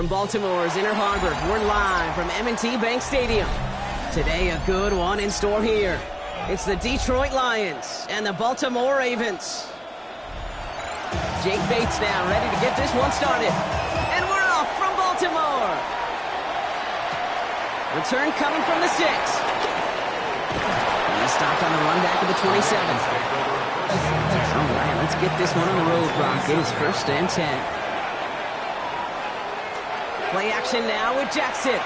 from Baltimore's Inner Harbor. We're live from M&T Bank Stadium. Today, a good one in store here. It's the Detroit Lions and the Baltimore Ravens. Jake Bates now ready to get this one started. And we're off from Baltimore. Return coming from the 6. He's stopped on the run back of the 27. All right, let's get this one on the road, Brock. It is 1st and 10. Play action now with Jackson.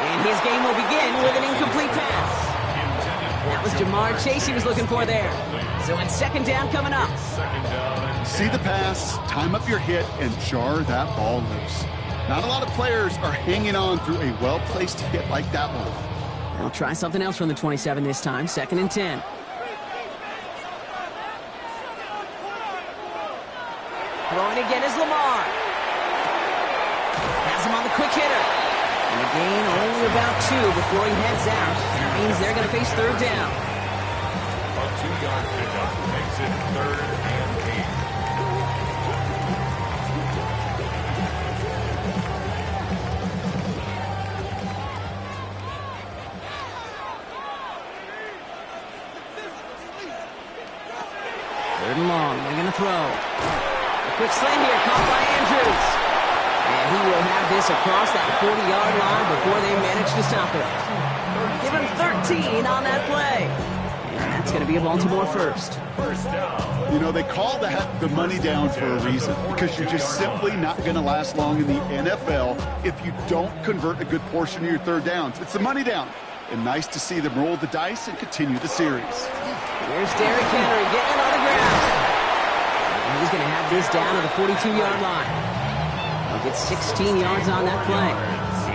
And his game will begin with an incomplete pass. That was Jamar Chase he was looking for there. So it's 2nd down coming up. See the pass, time up your hit, and jar that ball loose. Not a lot of players are hanging on through a well-placed hit like that one. They'll try something else from the 27 this time. 2nd and 10. Throwing again is Lamar. Has him on the quick hitter. And a gain only about 2 before he heads out. That means they're going to face 3rd down. A 2-yard pickup makes it 3rd and 8. Third and long. They're going to throw. A quick slant here caught by Andrews. And he will have this across that 40-yard line before they manage to stop it. Give him 13 on that play. And that's going to be a Baltimore first. You know, they call that the money down for a reason, because you're just simply not going to last long in the NFL if you don't convert a good portion of your 3rd downs. It's the money down. And nice to see them roll the dice and continue the series. Here's Derrick Henry getting on the ground. And he's going to have this down to the 42-yard line. He'll get 16 yards on that play.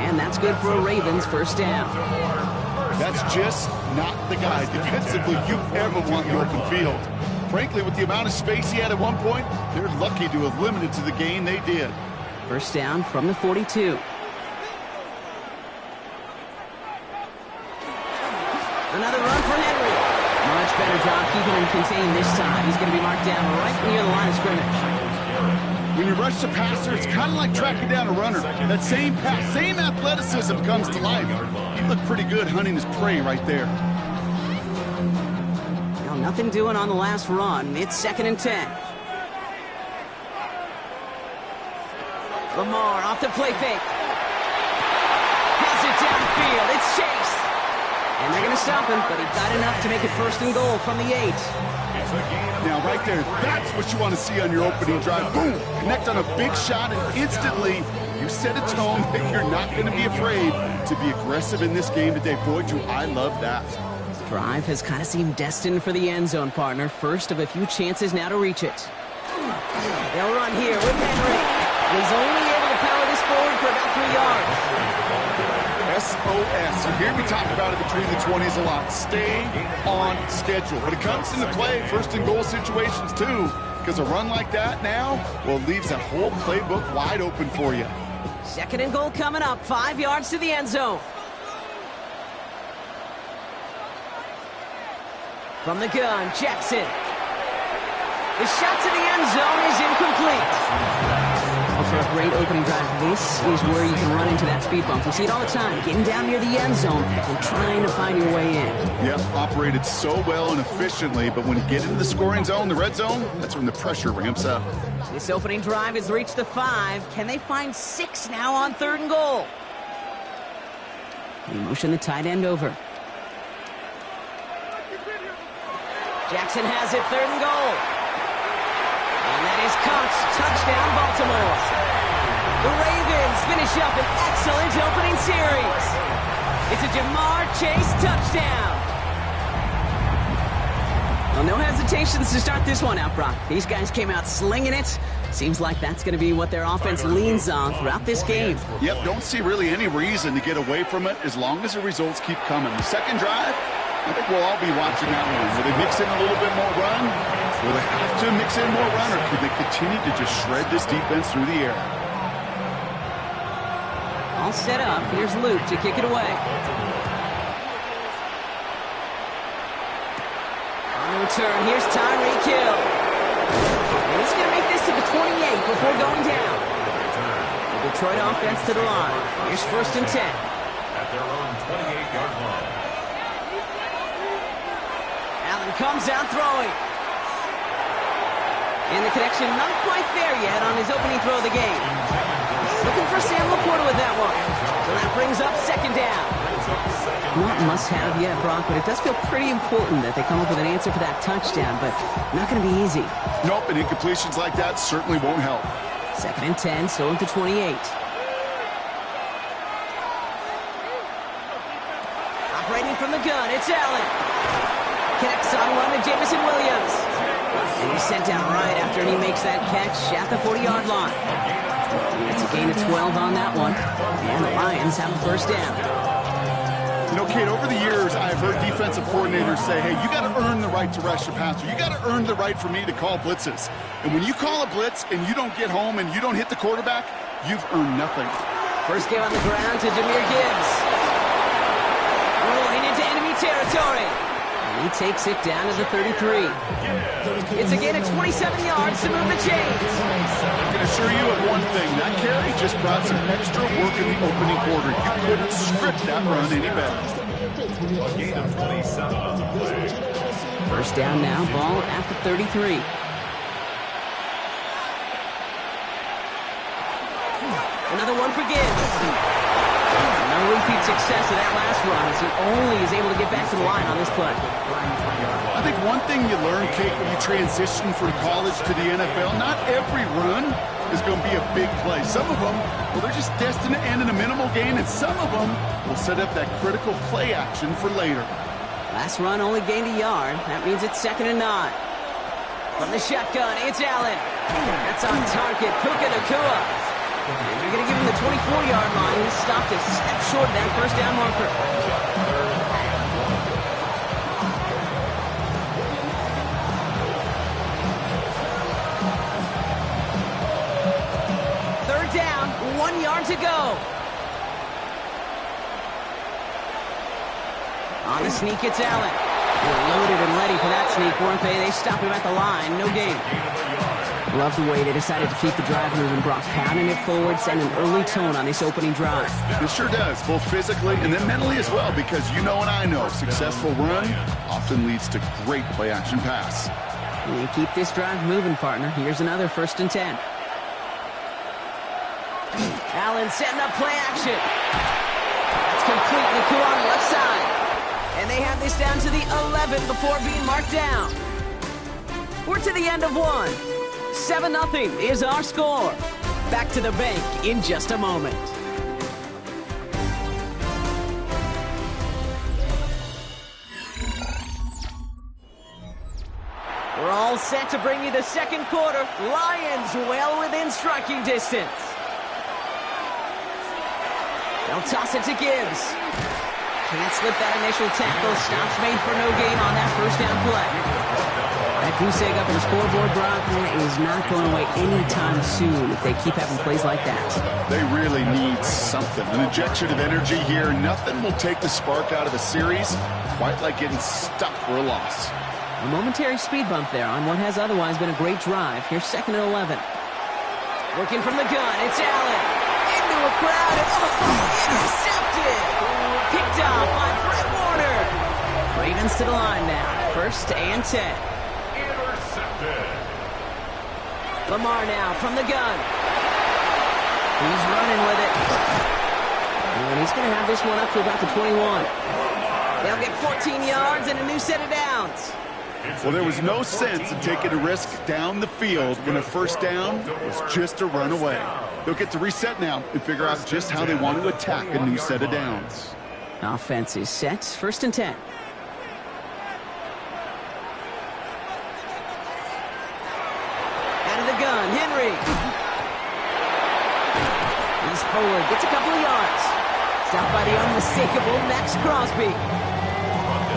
And that's good for a Ravens 1st down. That's just not the guy defensively you ever want in the open field. Frankly, with the amount of space he had at one point, they're lucky to have limited to the gain they did. 1st down from the 42. Another run for Henry. Much better job keeping him contained this time. He's going to be marked down right near the line of scrimmage. When you rush the passer, it's kind of like tracking down a runner. That same pass, same athleticism comes to life. He looked pretty good hunting his prey right there. Well, nothing doing on the last run. It's 2nd and 10. Lamar off the play fake. Has it downfield. It's Chase. And they're going to stop him, but he got enough to make it 1st and goal from the 8. Now, right there, that's what you want to see on your opening drive. Boom! Connect on a big shot, and instantly you set a tone that you're not going to be afraid to be aggressive in this game today. Boy, do I love that. Drive has kind of seemed destined for the end zone, partner. First of a few chances now to reach it. They'll run here with Henry. And he's only able to power this forward for about 3 yards. SOS. You hear me talk about it between the 20s a lot. Stay on schedule. When it comes into play, 1st and goal situations too, because a run like that now, well, leaves that whole playbook wide open for you. 2nd and goal coming up. 5 yards to the end zone. From the gun, Jackson. The shot to the end zone is incomplete. For a great opening drive, this is where you can run into that speed bump. We see it all the time, getting down near the end zone and trying to find your way in. Yep, operated so well and efficiently, but when you get into the scoring zone, the red zone, that's when the pressure ramps up. This opening drive has reached the 5. Can they find 6 now on 3rd and goal? They motion the tight end over. Jackson has it, 3rd and goal. And that is caught. Touchdown, Baltimore. The Ravens finish up an excellent opening series. It's a Jamar Chase touchdown. Well, no hesitations to start this one out, Brock. These guys came out slinging it. Seems like that's going to be what their offense leans on throughout this game. Yep, don't see really any reason to get away from it as long as the results keep coming. The 2nd drive, I think we'll all be watching that one. Will they mix in a little bit more run? Will they have to mix in more run, or could they continue to just shred this defense through the air? All set up. Here's Luke to kick it away. On the return, here's Tyreek Hill. And he's going to make this to the 28 before going down. Detroit offense to the line. Here's 1st and 10. At their own 28-yard line. Allen comes out throwing. And the connection not quite there yet on his opening throw of the game. Looking for Sam Laporta with that one. So that brings up 2nd down. Not must-have yet, Brock, but it does feel pretty important that they come up with an answer for that touchdown, but not going to be easy. Nope, and incompletions like that certainly won't help. 2nd and 10, still at the 28. Operating from the gun, it's Allen. Connects on one to Jameson Williams. And he's sent down right after he makes that catch at the 40-yard line. It's a gain of 12 on that one. And the Lions have a 1st down. You know, Kate, over the years, I've heard defensive coordinators say, hey, you got to earn the right to rush the passer. You got to earn the right for me to call blitzes. And when you call a blitz and you don't get home and you don't hit the quarterback, you've earned nothing. First game on the ground to Jahmyr Gibbs. Rolling into enemy territory. And he takes it down to the 33. It's a gain of 27 yards to move the chains. I can assure you of one thing. That carry just brought some extra work in the opening quarter. You couldn't script that run any better. A gain of 27 on the play. 1st down now, ball at the 33. Another one for Gibbs. No repeat success of that last run as he only is able to get back to the line on this play. I think one thing you learn, Kate, when you transition from college to the NFL, not every run is going to be a big play. Some of them, well, they're just destined to end in a minimal gain, and some of them will set up that critical play action for later. Last run only gained a yard. That means it's 2nd and 9. From the shotgun, it's Allen. That's on target. Puka Nacua. And they're going to give him the 24-yard line. He stopped a step short of that 1st down marker. Down, 1 yard to go. On the sneak, it's Allen. They're loaded and ready for that sneak, weren't they? They stop him at the line. No gain. Love the way they decided to keep the drive moving, Brock. Pounding it forward, send an early tone on this opening drive. It sure does, both physically and then mentally as well, because you know and I know successful run often leads to great play-action pass. You keep this drive moving, partner. Here's another 1st and 10. Allen setting up play action. That's complete. Nacua on the left side. And they have this down to the 11 before being marked down. We're to the end of one. 7-0 is our score. Back to the bank in just a moment. We're all set to bring you the 2nd quarter. Lions well within striking distance. They'll toss it to Gibbs. Can't slip that initial tackle. Stops made for no gain on that 1st down play. That goose egg up in the scoreboard, Brock, is not going away anytime soon if they keep having plays like that. They really need something. An injection of energy here. Nothing will take the spark out of a series quite like getting stuck for a loss. A momentary speed bump there on what has otherwise been a great drive. Here's 2nd and 11. Working from the gun, it's Allen. Into a crowd, and intercepted! Picked off by Fred Warner. Ravens to the line now. 1st and 10. Intercepted. Lamar now from the gun. He's running with it. And he's going to have this one up to about the 21. They'll get 14 yards and a new set of downs. Well, there was no sense in taking a risk down the field when a 1st down was just a run away. They'll get to reset now and figure out just how they want to attack a new set of downs. Offense is set. 1st and 10. Out of the gun, Henry. He's forward, gets a couple of yards. Stopped by the unmistakable Max Crosby.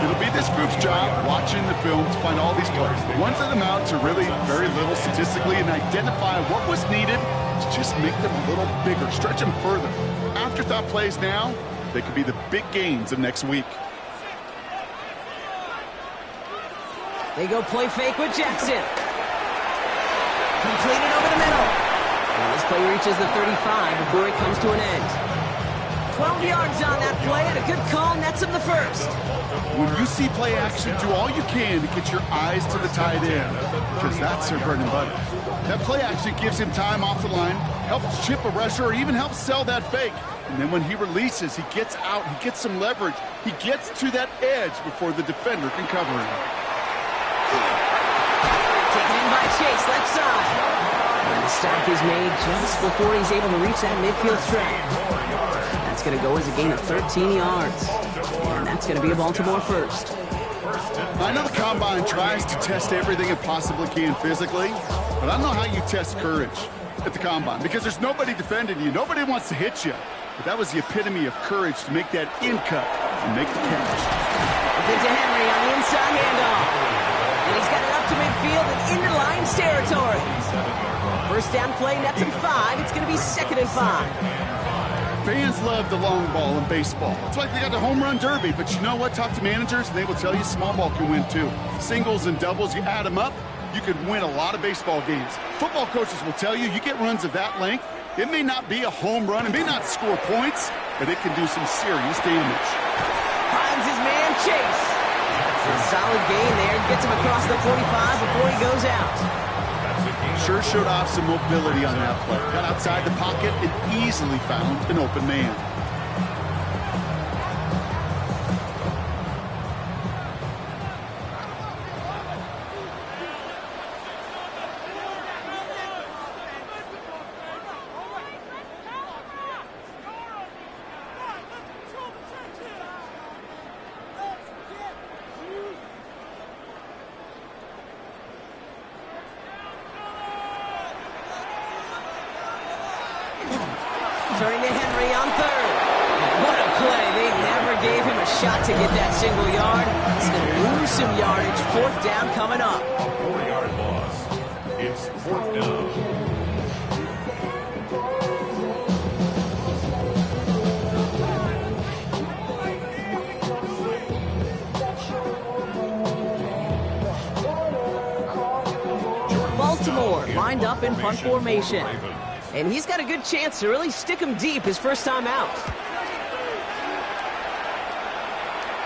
It'll be this group's job watching the film to find all these plays. The ones that amount to really very little statistically and identify what was needed to just make them a little bigger, stretch them further. Afterthought plays now, they could be the big gains of next week. They go play fake with Jackson. Completed over the middle. And This play reaches the 35 before it comes to an end. 12 yards on that play, and a good call nets him the first. When you see play action, do all you can to get your eyes to the tight end, because that's their bread and butter. That play action gives him time off the line, helps chip a rusher, or even helps sell that fake. And then when he releases, he gets out, he gets some leverage. He gets to that edge before the defender can cover him. Taken in by Chase, left side. And the stop is made just before he's able to reach that midfield strap. That's going to go as a gain of 13 yards. And that's going to be a Baltimore first. I know the Combine tries to test everything it possibly can physically, but I don't know how you test courage at the Combine, because there's nobody defending you. Nobody wants to hit you. But that was the epitome of courage to make that in cut and make the catch. Get to Henry on the inside handoff. And he's got it up to midfield and into Lions territory. First down play nets him 5. It's going to be 2nd and 5. Fans love the long ball in baseball. It's like they got the home run derby, but you know what? Talk to managers and they will tell you small ball can win too. Singles and doubles, you add them up, you could win a lot of baseball games. Football coaches will tell you, you get runs of that length, it may not be a home run, it may not score points, but it can do some serious damage. Finds his man, Chase. A solid gain there, gets him across the 45 before he goes out. Sure showed off some mobility on that play. Got outside the pocket and easily found an open man. Turning to Henry on 3rd. What a play. They never gave him a shot to get that single yard. He's going to lose some yardage. 4th down coming up. 4-yard loss. It's 4th down. Baltimore lined up in punt formation. And he's got a good chance to really stick him deep his first time out.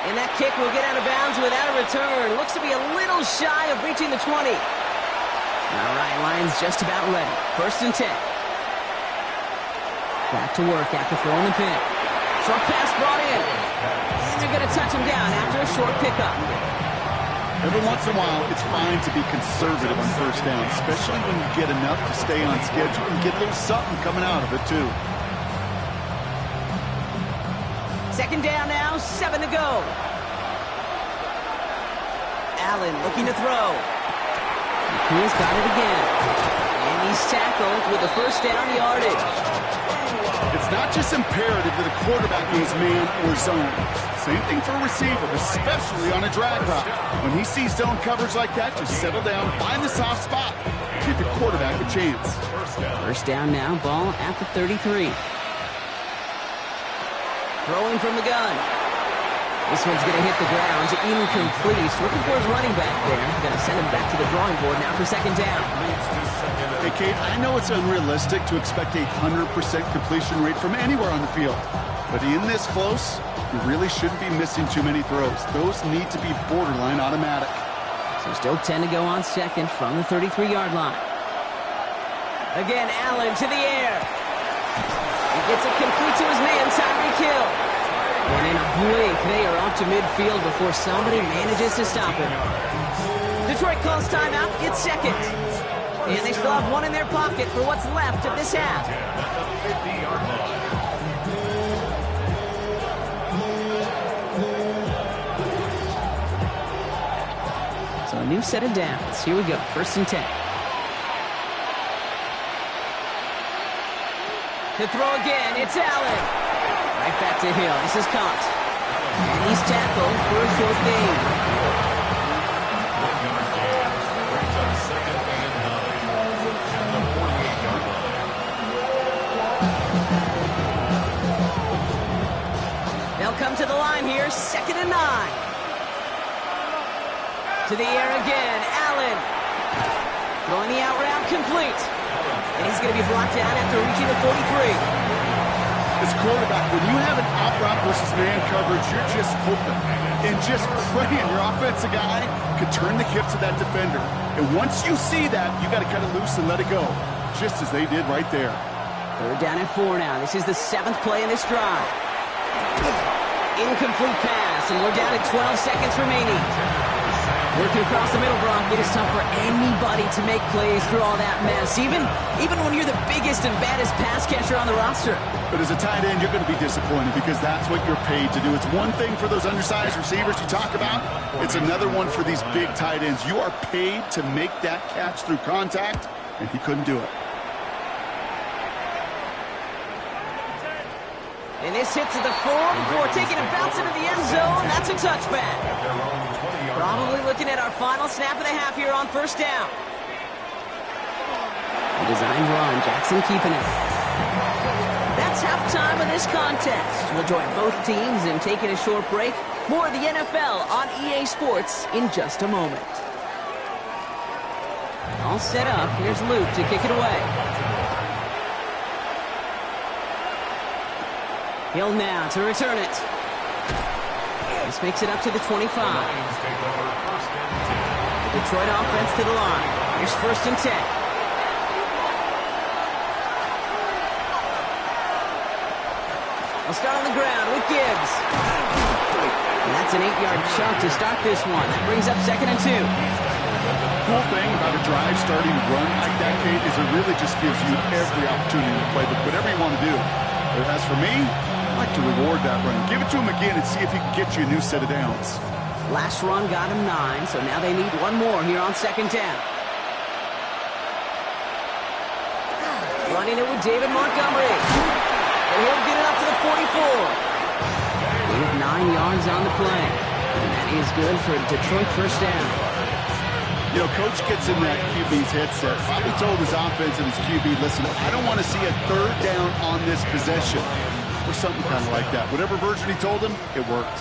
And that kick will get out of bounds without a return. Looks to be a little shy of reaching the 20. All right, Lions just about ready. 1st and 10. Back to work after throwing the pick. Short pass brought in. And they're going to touch him down after a short pickup. Every once in a while, it's fine to be conservative on 1st down, especially when you get enough to stay on schedule and get a little something coming out of it, too. 2nd down now, 7 to go. Allen looking to throw. McCool's got it again. And he's tackled with the 1st down yardage. It's not just imperative that a quarterback knows man or zone. Same thing for a receiver, especially on a drag route. When he sees zone coverage like that, just settle down, find the soft spot, give your quarterback a chance. First down now, ball at the 33. Throwing from the gun. This one's going to hit the ground, incomplete. Looking for his running back there. Going to send him back to the drawing board now for 2nd down. Hey, Kate, I know it's unrealistic to expect a 100% completion rate from anywhere on the field. But in this close, you really shouldn't be missing too many throws. Those need to be borderline automatic. So still 10 to go on 2nd from the 33-yard line. Again, Allen to the air. He gets it complete to his man, Tyreek Hill. And in a blink, they are off to midfield before somebody manages to stop him. Detroit calls timeout. It's 2nd. And they still have one in their pocket for what's left of this half. So a new set of downs. Here we go. 1st and 10. To throw again, it's Allen. Right back to Hill. This is caught. And he's tackled for a short gain. They'll come to the line here, 2nd and 9. To the air again, Allen. Throwing the out route complete. And he's going to be brought down after reaching the 43. As quarterback, when you have an out route versus man coverage, you're just hoping and just praying your offensive guy could turn the hips of that defender. And once you see that, you got to cut it loose and let it go, just as they did right there. Third down and 4 now. This is the 7th play in this drive. Incomplete pass, and we're down at 12 seconds remaining. Working across the middle, Brock, it is tough for anybody to make plays through all that mess, even when you're the biggest and baddest pass catcher on the roster. But as a tight end, you're going to be disappointed because that's what you're paid to do. It's one thing for those undersized receivers you talk about. It's another one for these big tight ends. You are paid to make that catch through contact, and he couldn't do it. And this hits at the 4 before taking a bounce into the end zone. That's a touchback. Probably looking at our final snap of the half here on first down. A designed run, Jackson keeping it. That's halftime of this contest. We'll join both teams in taking a short break. More of the NFL on EA Sports in just a moment. All set up. Here's Luke to kick it away. Hill now to return it. This makes it up to the 25. The Detroit offense to the line. Here's 1st and 10. We'll start on the ground with Gibbs. And that's an 8-yard chunk to start this one. That brings up 2nd and 2. Cool thing about a drive starting to run like that, Kate, is it really just gives you every opportunity to play with whatever you want to do. But as for me, I like to reward that run. Give it to him again and see if he can get you a new set of downs. Last run got him 9, so now they need one more here on 2nd down. Running it with David Montgomery. And he'll get it up to the 44. Gain of 9 yards on the play. And that is good for Detroit first down. You know, Coach gets in that QB's headset, probably told his offense and his QB, listen, I don't want to see a 3rd down on this possession. Or something kind of like that. Whatever version he told him, it worked.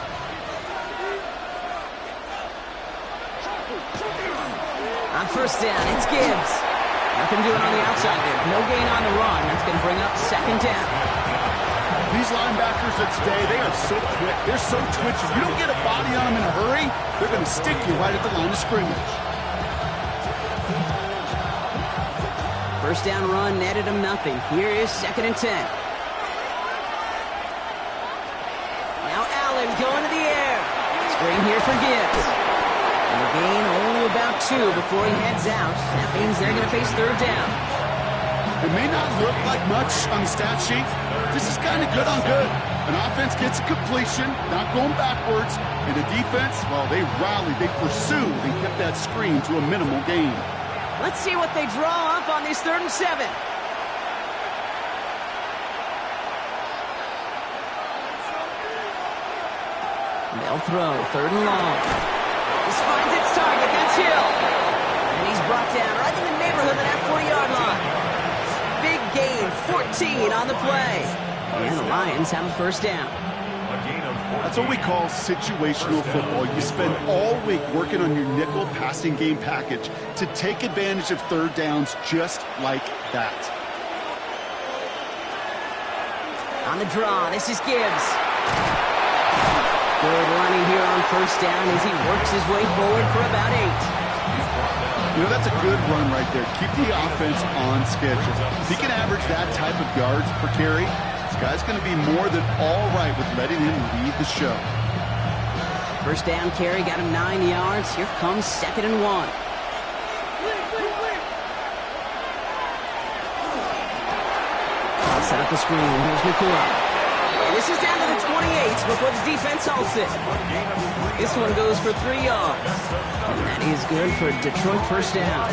On first down, it's Gibbs. Nothing doing on the outside there. No gain on the run. That's going to bring up 2nd down. These linebackers of today, they are so quick. They're so twitchy. You don't get a body on them in a hurry, they're going to stick you right at the line of scrimmage. First down run netted him nothing. Here is 2nd and 10. Now Allen going to the air. Screen here for Gibbs. And the gain only about 2 before he heads out. That means they're going to face 3rd down. It may not look like much on the stat sheet. This is kind of good on good. An offense gets a completion, not going backwards. And the defense, well, they rallied, they pursued, and kept that screen to a minimal gain. Let's see what they draw up on this 3rd and 7. They'll throw 3rd and long. This finds its target. That's Hill. And he's brought down right in the neighborhood of that 40-yard line. Big gain, 14 on the play. And the Lions have a first down. That's what we call situational football. You spend all week working on your nickel passing game package to take advantage of 3rd downs just like that. On the draw, this is Gibbs. Good running here on first down as he works his way forward for about 8. You know, that's a good run right there. Keep the offense on schedule. If he can average that type of yards per carry, this guy's going to be more than all right with letting him lead the show. First down carry got him 9 yards. Here comes 2nd and 1. Set up the screen. Here's McCoy. And this is down to the 28 before the defense halts it. This one goes for 3 yards. And that is good for Detroit first down.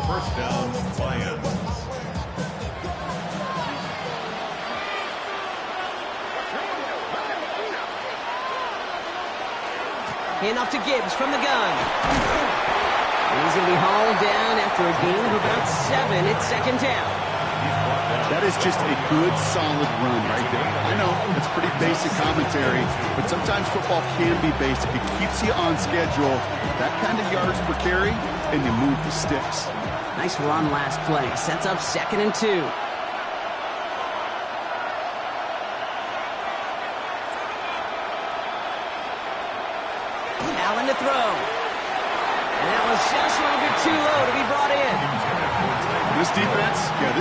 First down, Lions. Handoff to Gibbs from the gun. And he's going to be hauled down after a gain of about 7. It's 2nd down. That is just a good, solid run right there. I know, it's pretty basic commentary, but sometimes football can be basic. It keeps you on schedule, that kind of yards per carry, and you move the sticks. Nice run last play. Sets up 2nd and 2. Allen to throw. And that was just a little bit too low to be brought in. This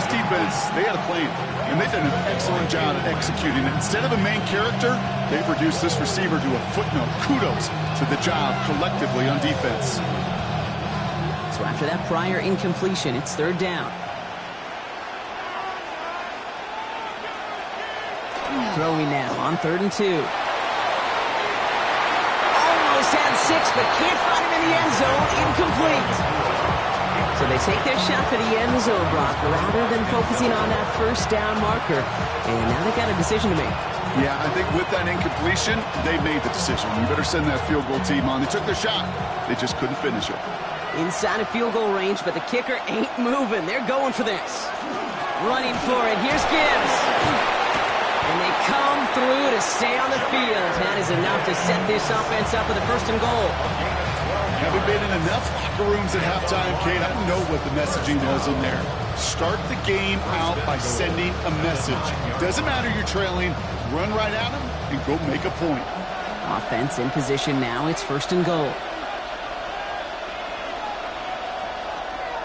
defense, they had a plan, and they've done an excellent job at executing it. Instead of a main character, they've reduced this receiver to a footnote. Kudos to the job collectively on defense. So after that prior incompletion, it's 3rd down. Throwing now on 3rd and 2. Almost had 6, but can't find him in the end zone. Incomplete. So they take their shot for the end zone block rather than focusing on that 1st down marker. And now they've got a decision to make. Yeah, I think with that incompletion, they made the decision. You better send that field goal team on. They took their shot. They just couldn't finish it. Inside of field goal range, but the kicker ain't moving. They're going for this. Running for it. Here's Gibbs. And they come through to stay on the field. That is enough to set this offense up with a 1st and goal. Having been in enough locker rooms at halftime, Kate, I know what the messaging was in there. Start the game out by sending a message. Doesn't matter you're trailing, run right at them and go make a point. Offense in position now. It's 1st and goal.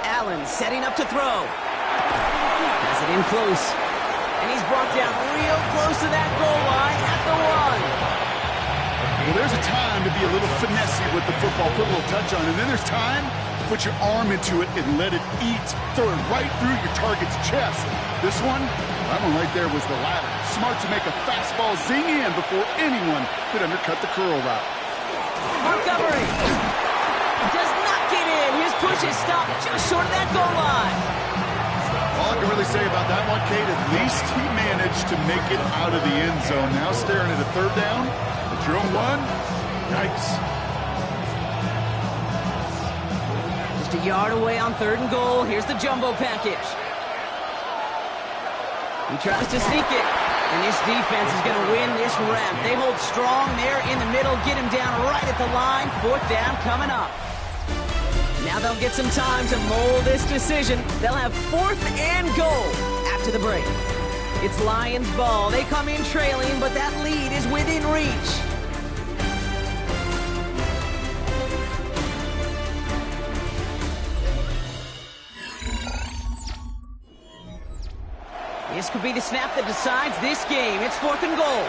Allen setting up to throw. Has it in close. And he's brought down real close to that goal line at the 1. Well, there's a time to be a little finessey with the football, put a little touch on it, and then there's time to put your arm into it and let it eat. Throw it right through your target's chest. This one, that one right there was the latter. Smart to make a fastball zing in before anyone could undercut the curl route. Montgomery does not get in. His push is stopped just short of that goal line. All I can really say about that one, Kate, at least he managed to make it out of the end zone. Now staring at a 3rd down. Your own 1. Yikes. Just a yard away on 3rd and goal. Here's the jumbo package. He tries to sneak it. And this defense is going to win this round. They hold strong there in the middle. Get him down right at the line. 4th down coming up. Now they'll get some time to mold this decision. They'll have 4th and goal after the break. It's Lions ball. They come in trailing, but that lead is within reach. This could be the snap that decides this game. It's 4th and goal.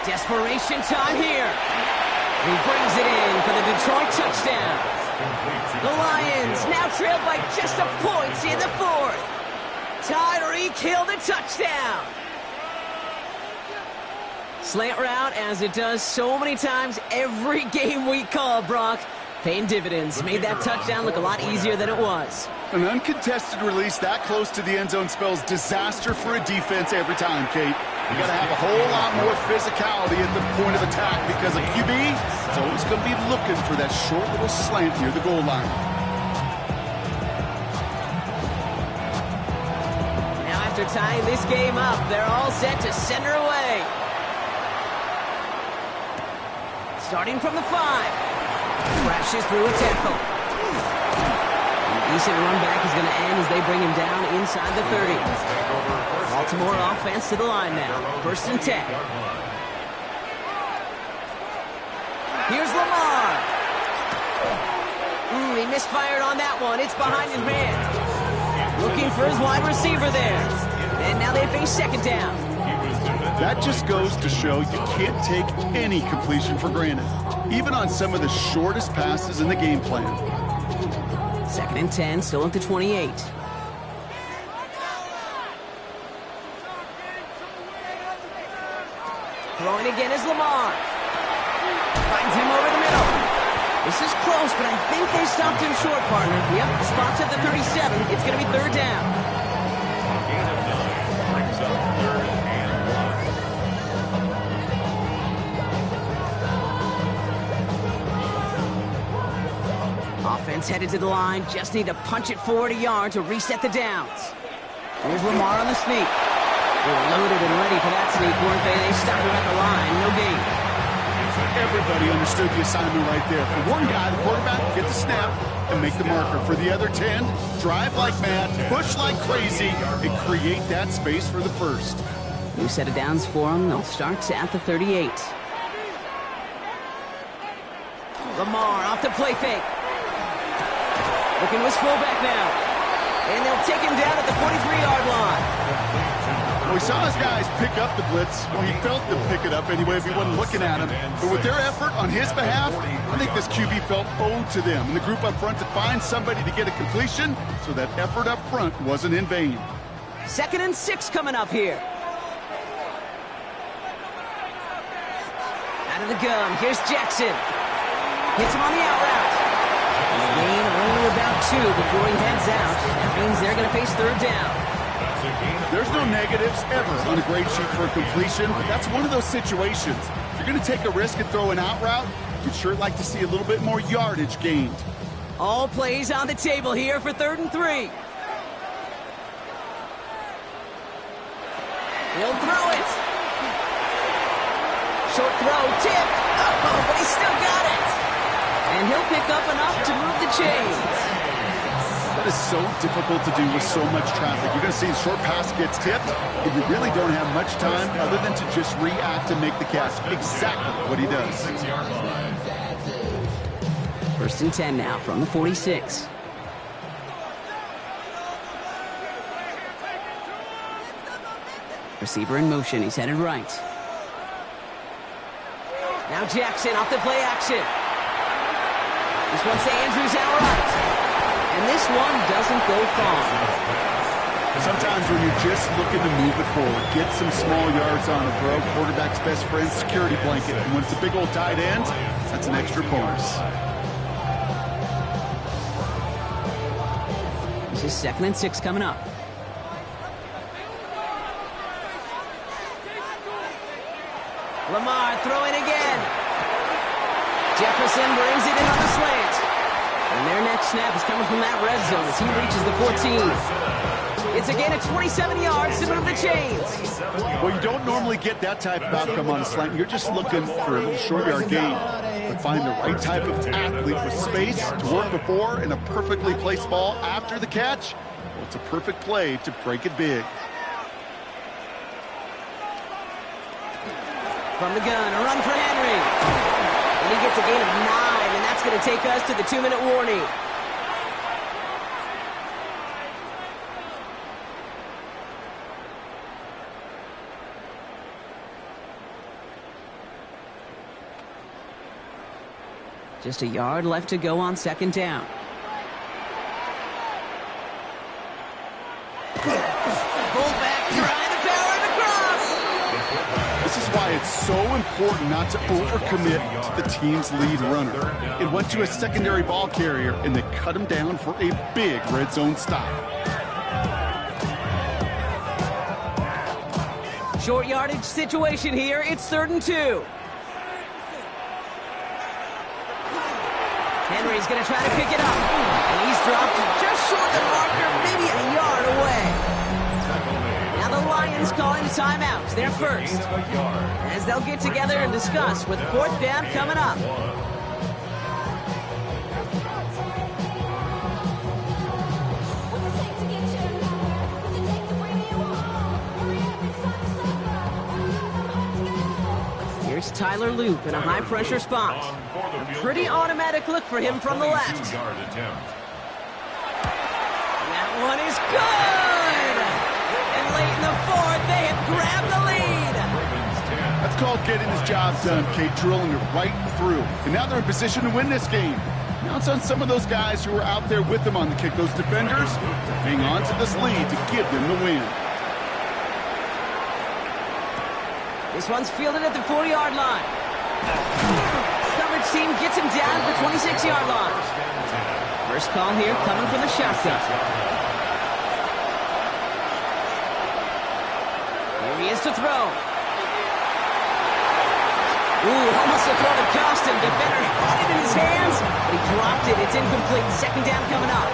Desperation time here. He brings it in for the Detroit touchdown. The Lions now trailed by just a point in the 4th. Tyreek Hill the touchdown. Slant route, as it does so many times every game we call, Brock. Paying dividends. Made that touchdown look a lot easier than it was. An uncontested release that close to the end zone spells disaster for a defense every time, Kate. You got to have a whole lot more physicality at the point of attack because a QB is always going to be looking for that short little slant near the goal line. Now after tying this game up, they're all set to send her away. Starting from the 5. Crashes through a tackle. A decent run back is going to end as they bring him down inside the 30. Baltimore offense to the line now. 1st and 10. Here's Lamar. He misfired on that one. It's behind his man. Looking for his wide receiver there. And now they face 2nd down. That just goes to show you can't take any completion for granted, even on some of the shortest passes in the game plan. 2nd and 10, still at the 28. Throwing again is Lamar. Finds him over the middle. This is close, but I think they stopped him short, partner. Yep, spots at the 37. It's going to be 3rd down. Lions headed to the line. Just need to punch it forward a yard to reset the downs. Here's Lamar on the sneak. They were loaded and ready for that sneak, weren't they? They stopped him at the line. No gain. Everybody understood the assignment right there. For one guy, the quarterback, get the snap and make the marker. For the other 10, drive like mad, push like crazy, and create that space for the first. New set of downs for them. They'll start at the 38. Lamar off the play fake. Looking to his fullback now. And they'll take him down at the 43-yard line. Well, we saw his guys pick up the blitz. Well, he felt them pick it up anyway if he wasn't looking at him. But with their effort on his behalf, I think this QB felt owed to them and the group up front to find somebody to get a completion, so that effort up front wasn't in vain. 2nd and 6 coming up here. Out of the gun, here's Jackson. Hits him on the out route. Gain only about 2 before he heads out. That means they're going to face 3rd down. There's no negatives ever on a grade sheet for a completion, but that's one of those situations. If you're going to take a risk and throw an out route, you'd sure like to see a little bit more yardage gained. All plays on the table here for 3rd and 3. He'll throw it. Short throw, tipped. Oh, but he still got it. And he'll pick up enough to move the chains. That is so difficult to do with so much traffic. You're going to see the short pass gets tipped, and you really don't have much time other than to just react and make the catch. Exactly what he does. 1st and 10 now from the 46. Receiver in motion. He's headed right. Now Jackson off the play action. This one's to Andrews out right. And this one doesn't go far. Sometimes when you're just looking to move it forward, get some small yards on a throw, quarterback's best friend, security blanket. And when it's a big old tight end, that's an extra bonus. This is 2nd and 6 coming up. Lamar throwing again. Jefferson brings it in on the slant. And their next snap is coming from that red zone as he reaches the 14. It's a gain of 27 yards to move the chains. Well, you don't normally get that type of outcome on a slant. You're just looking for a little short yard gain. But find the right type of athlete with space to work before and a perfectly placed ball after the catch. Well, it's a perfect play to break it big. From the gun, a run for Henry. And he gets a gain of 9, and that's going to take us to the 2-minute warning. Just a yard left to go on 2nd down. Fullback trying to power it across. This is why it's so important not to overcommit to the team's lead runner. It went to a secondary ball carrier, and they cut him down for a big red zone stop. Short yardage situation here. It's 3rd and 2. Henry's going to try to pick it up. And he's dropped just short of the marker, maybe a yard away. Now the Lions calling a timeout. They're first. As they'll get together and discuss with 4th down coming up. Here's Tyler Loop in a high-pressure spot. A pretty automatic look for him from the left. That one is good! And late in the 4th, they have grabbed the lead. That's called getting his job done, Kate, drilling it right through. And now they're in position to win this game. Now it's on some of those guys who are out there with them on the kick, those defenders, to hang on to this lead to give them the win. This one's fielded at the 4-yard line. Coverage team gets him down at the 26-yard line. First call here coming from the shotgun. Here he is to throw. Ooh, almost a throw that cost him. Defender had it in his hands, but he dropped it. It's incomplete. Second down coming up.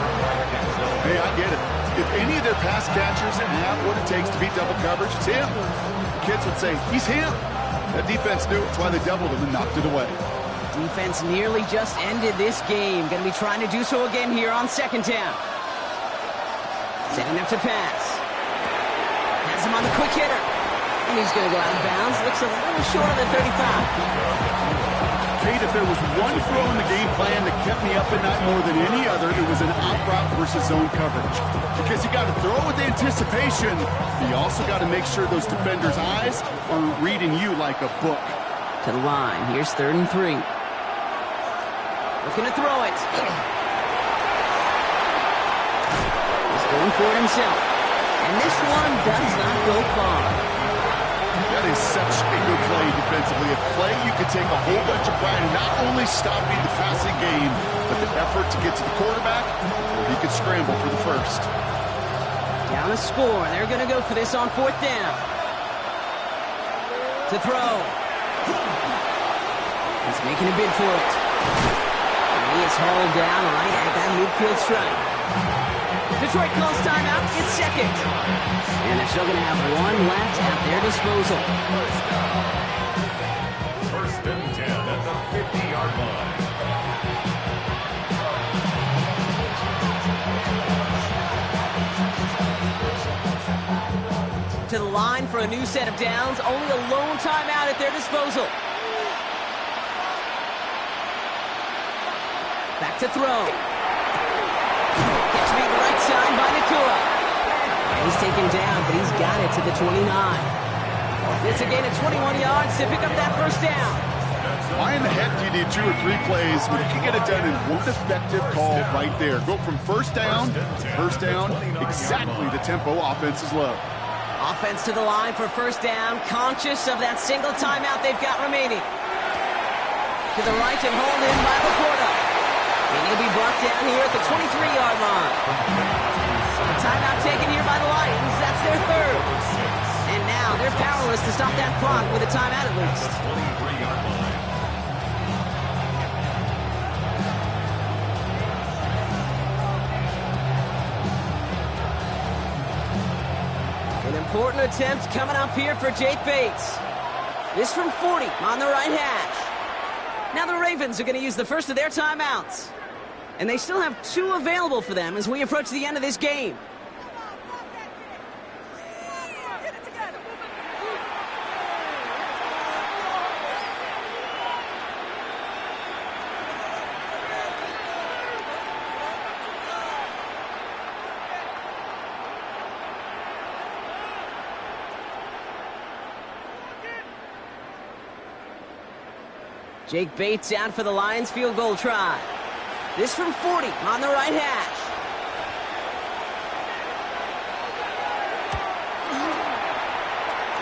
Hey, I get it. If any of their pass catchers have what it takes to beat double coverage, it's him. The kids would say, he's him. That defense knew it. That's why they doubled him and knocked it away. Defense nearly just ended this game. Going to be trying to do so again here on second down. Setting up to pass. Has him on the quick hitter. And he's going to go out of bounds. Looks a little short of the 35. Kate, if there was one throw in the game plan that kept me up at night more than any other, it was an out route versus zone coverage. Because you got to throw with anticipation, but you also got to make sure those defenders' eyes aren't reading you like a book. To the line. Here's 3rd and 3. Looking to throw it. He's going for it himself. And this one does not go far. That is such a good play defensively. A play you could take a whole bunch of pride in not only stopping the passing game, but the effort to get to the quarterback before he could scramble for the first. Down a score. They're going to go for this on 4th down. To throw. He's making a bid for it. And he is hauled down right at that midfield stripe. Detroit calls timeout. It's second. And they're still going to have one left at their disposal. First and 10 at the 50-yard line. To the line for a new set of downs. Only a lone timeout at their disposal. Back to throw. Gets me the right side by Nakua. He's taken down, but he's got it to the 29. It's a gain of 21 yards to pick up that first down. Why in the heck do you need 2 or 3 plays when you can get it done in one effective call right there? Go from first down to first down, exactly the tempo offenses love. Offense to the line for first down, conscious of that single timeout they've got remaining. To the right and hauled in by Laporta. And he'll be brought down here at the 23-yard line. A timeout taken here by the Lions. That's their 3rd. And now they're powerless to stop that clock with a timeout at least. 23-yard line. An important attempt coming up here for Jake Bates. This from 40 on the right hash. Now the Ravens are going to use the first of their timeouts. And they still have 2 available for them as we approach the end of this game. Jake Bates out for the Lions field goal try. This from 40 on the right hash.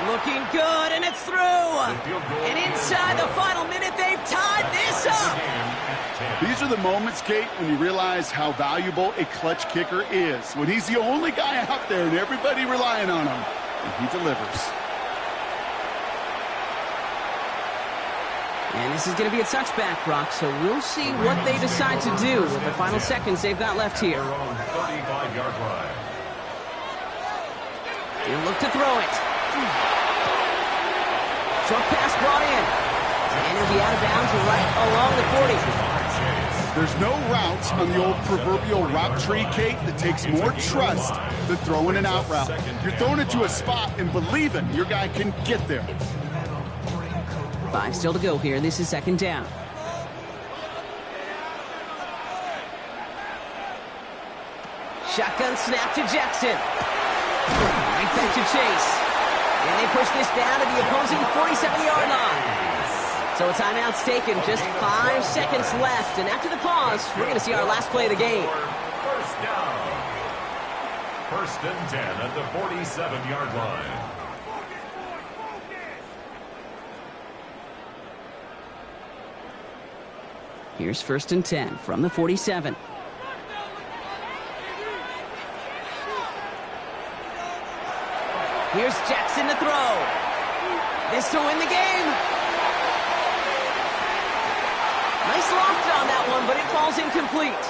Looking good, and it's through. And inside the final minute, they've tied this up. These are the moments, Kate, when you realize how valuable a clutch kicker is. When he's the only guy out there and everybody relying on him, and he delivers. And this is going to be a touchback, Brock, so we'll see what they decide to do with the final seconds they've got left here. 35-yard line. He'll look to throw it. Short pass brought in. And he'll be out of bounds right along the 40. There's no routes on the old proverbial route tree, Kate, that takes more trust than throwing an out route. You're throwing it to a spot and believing your guy can get there. 5 still to go here. This is second down. Shotgun snap to Jackson. Right back to Chase. And they push this down to the opposing 47-yard line. So a timeout's taken. Just 5 seconds left. And after the pause, we're going to see our last play of the game. First down. First and 10 at the 47-yard line. Here's first and 10 from the 47. Here's Jackson to throw. This to win the game. Nice loft on that one, but it falls incomplete.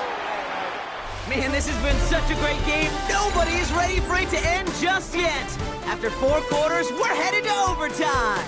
Man, this has been such a great game. Nobody is ready for it to end just yet. After 4 quarters, we're headed to overtime.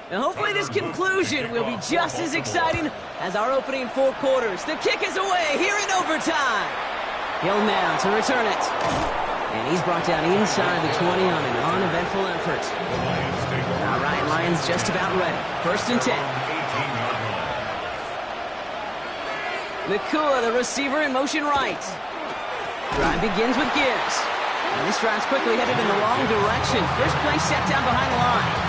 Now hopefully this conclusion will be just as exciting as our opening 4 quarters. The kick is away here in overtime. Hill now to return it. And he's brought down inside the 20 on an uneventful effort. All right, Lions just about ready. 1st and 10. Nacua, the receiver, in motion right. Drive begins with Gibbs. And this drive's quickly headed in the wrong direction. First play set down behind the line.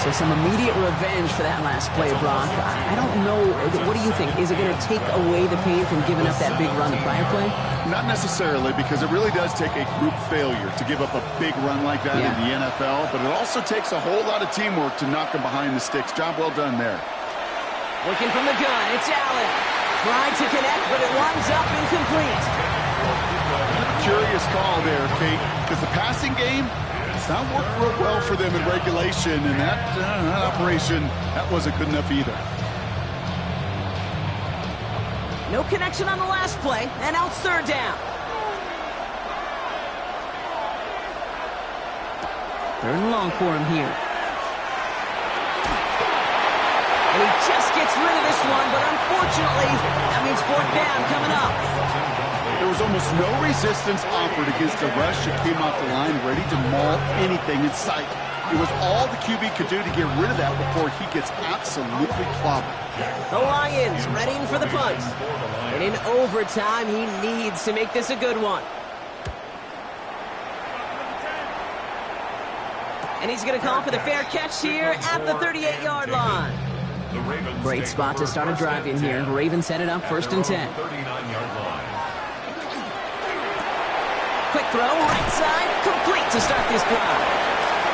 So some immediate revenge for that last play, Brock. I don't know. What do you think? Is it going to take away the pain from giving up that big run the prior play? Not necessarily, because it really does take a group failure to give up a big run like that in the NFL. But it also takes a whole lot of teamwork to knock them behind the sticks. Job well done there. Looking from the gun, it's Allen. Tried to connect, but it winds up incomplete. Curious call there, Kate, because the passing game, it's not worked real well for them in regulation, and that operation, that wasn't good enough either. No connection on the last play, and out 3rd down. 3rd and long for him here. And he just gets rid of this one, but unfortunately, that means 4th down coming up. There was almost no resistance offered against the rush that came off the line, ready to maul anything in sight. It was all the QB could do to get rid of that before he gets absolutely clobbered. The Lions readying for the punt. And in overtime, he needs to make this a good one. And he's going to call for the fair catch here at the 38-yard line. Great spot to start a drive in here. Ravens set it up 1st and 10. Quick throw, right side, complete to start this drive.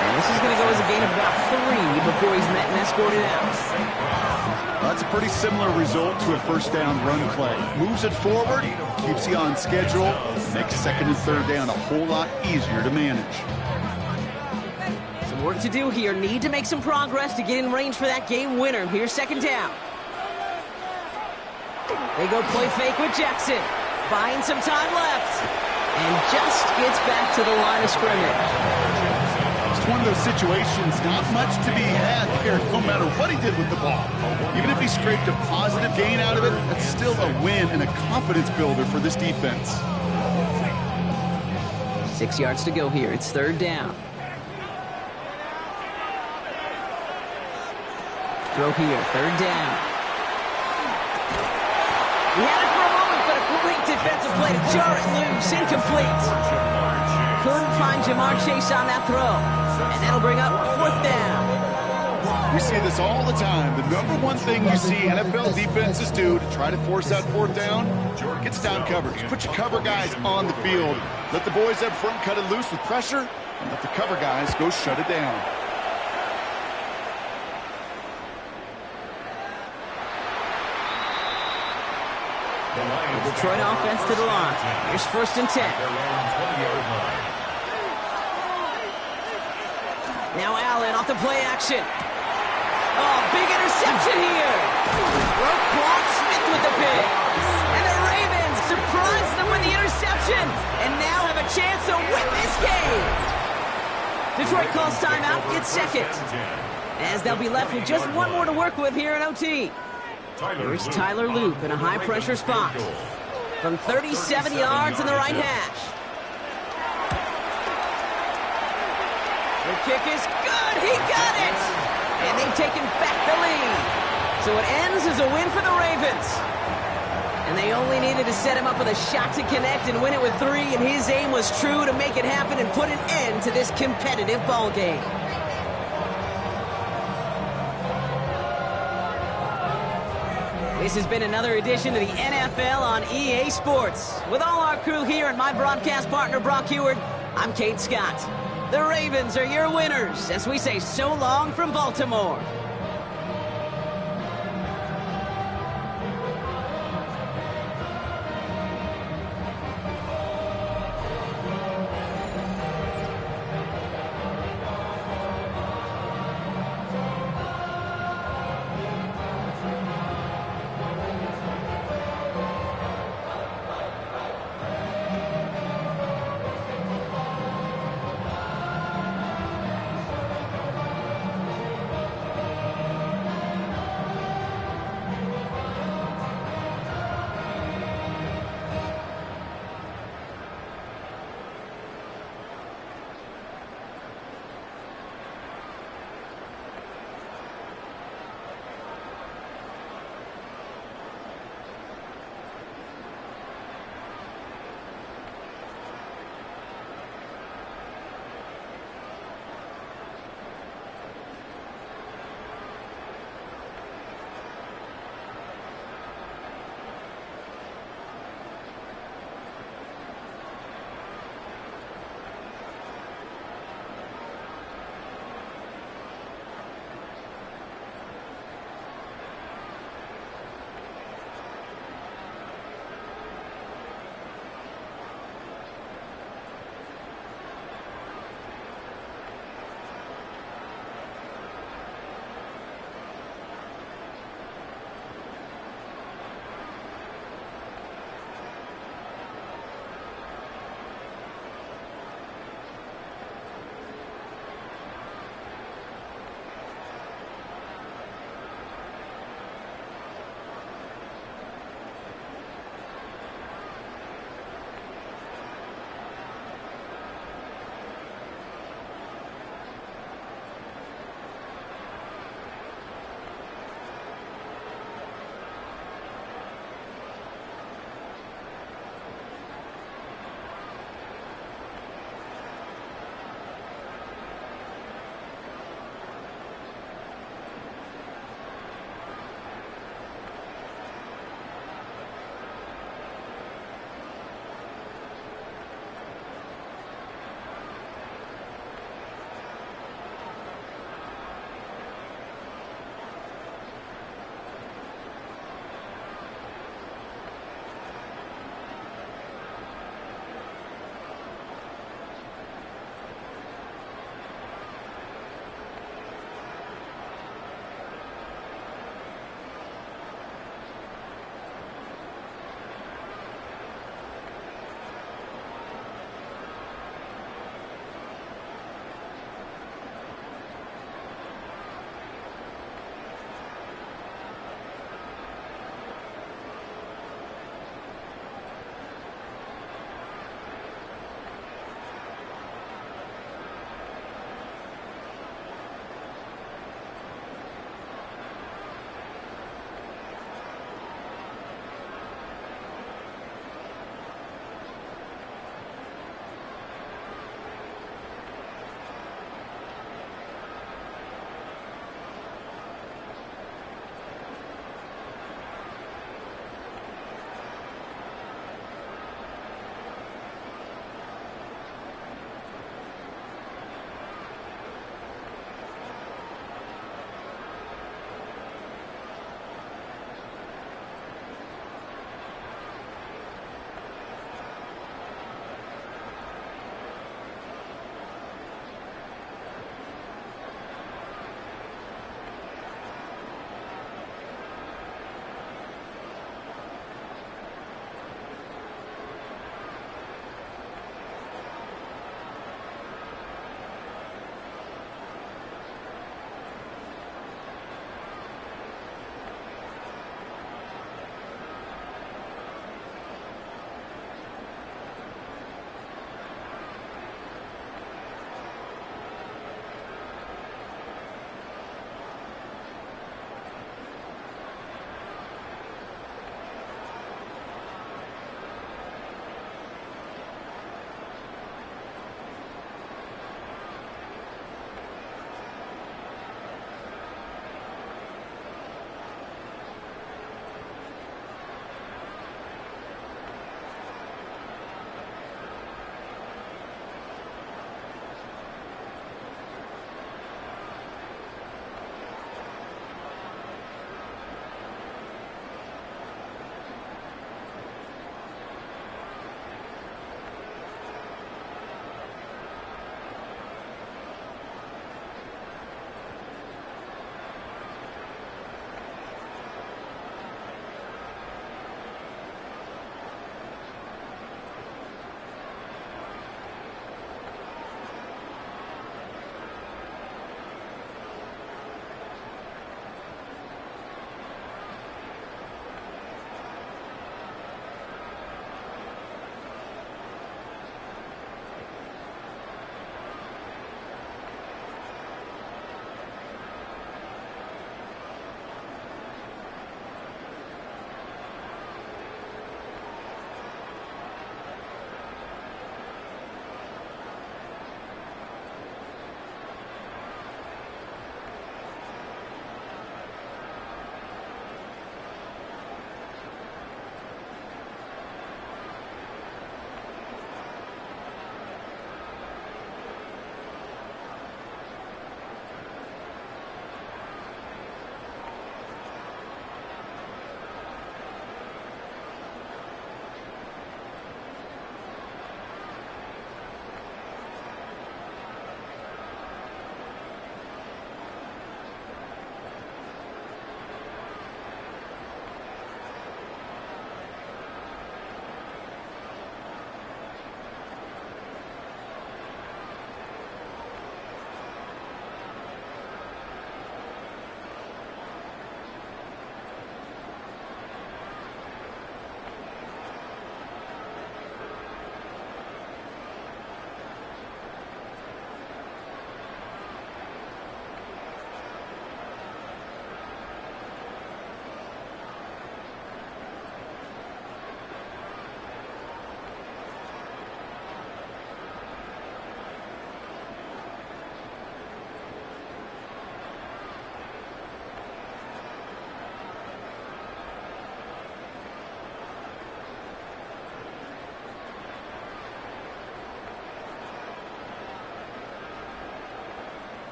And this is going to go as a gain of about 3 before he's met and escorted out. That's a pretty similar result to a 1st down run play. Moves it forward, keeps you on schedule, makes 2nd and 3rd down a whole lot easier to manage. Some work to do here. Need to make some progress to get in range for that game winner. Here's 2nd down. They go play fake with Jackson. Buying some time left. And just gets back to the line of scrimmage. It's one of those situations, not much to be had here, no matter what he did with the ball. Even if he scraped a positive gain out of it, that's still a win and a confidence builder for this defense. 6 yards to go here. It's 3rd down. Throw here, 3rd down. He had it for a moment, but a great defensive play to jar it loose. Incomplete. Couldn't find Jamar Chase on that throw. And that'll bring up 4th down. We see this all the time. The number one thing you see NFL defenses do to try to force that 4th down, gets down coverage. Put your cover guys on the field. Let the boys up front cut it loose with pressure, and let the cover guys go shut it down. The Detroit offense to the line. Here's 1st and 10. Now Allen off the play action. Oh, big interception here. Roquan Smith with the pick. And the Ravens surprise them with the interception and now have a chance to win this game. Detroit calls timeout. It's 2nd. As they'll be left with just 1 more to work with here in OT. Here's Tyler Loop in a high-pressure spot. From 37 yards in the right hash. The kick is good. He got it. And they've taken back the lead. So it ends as a win for the Ravens. And they only needed to set him up with a shot to connect and win it with 3. And his aim was true to make it happen and put an end to this competitive ball game. This has been another edition of the NFL on EA Sports. With all our crew here and my broadcast partner, Brock Heward, I'm Kate Scott. The Ravens are your winners as we say so long from Baltimore.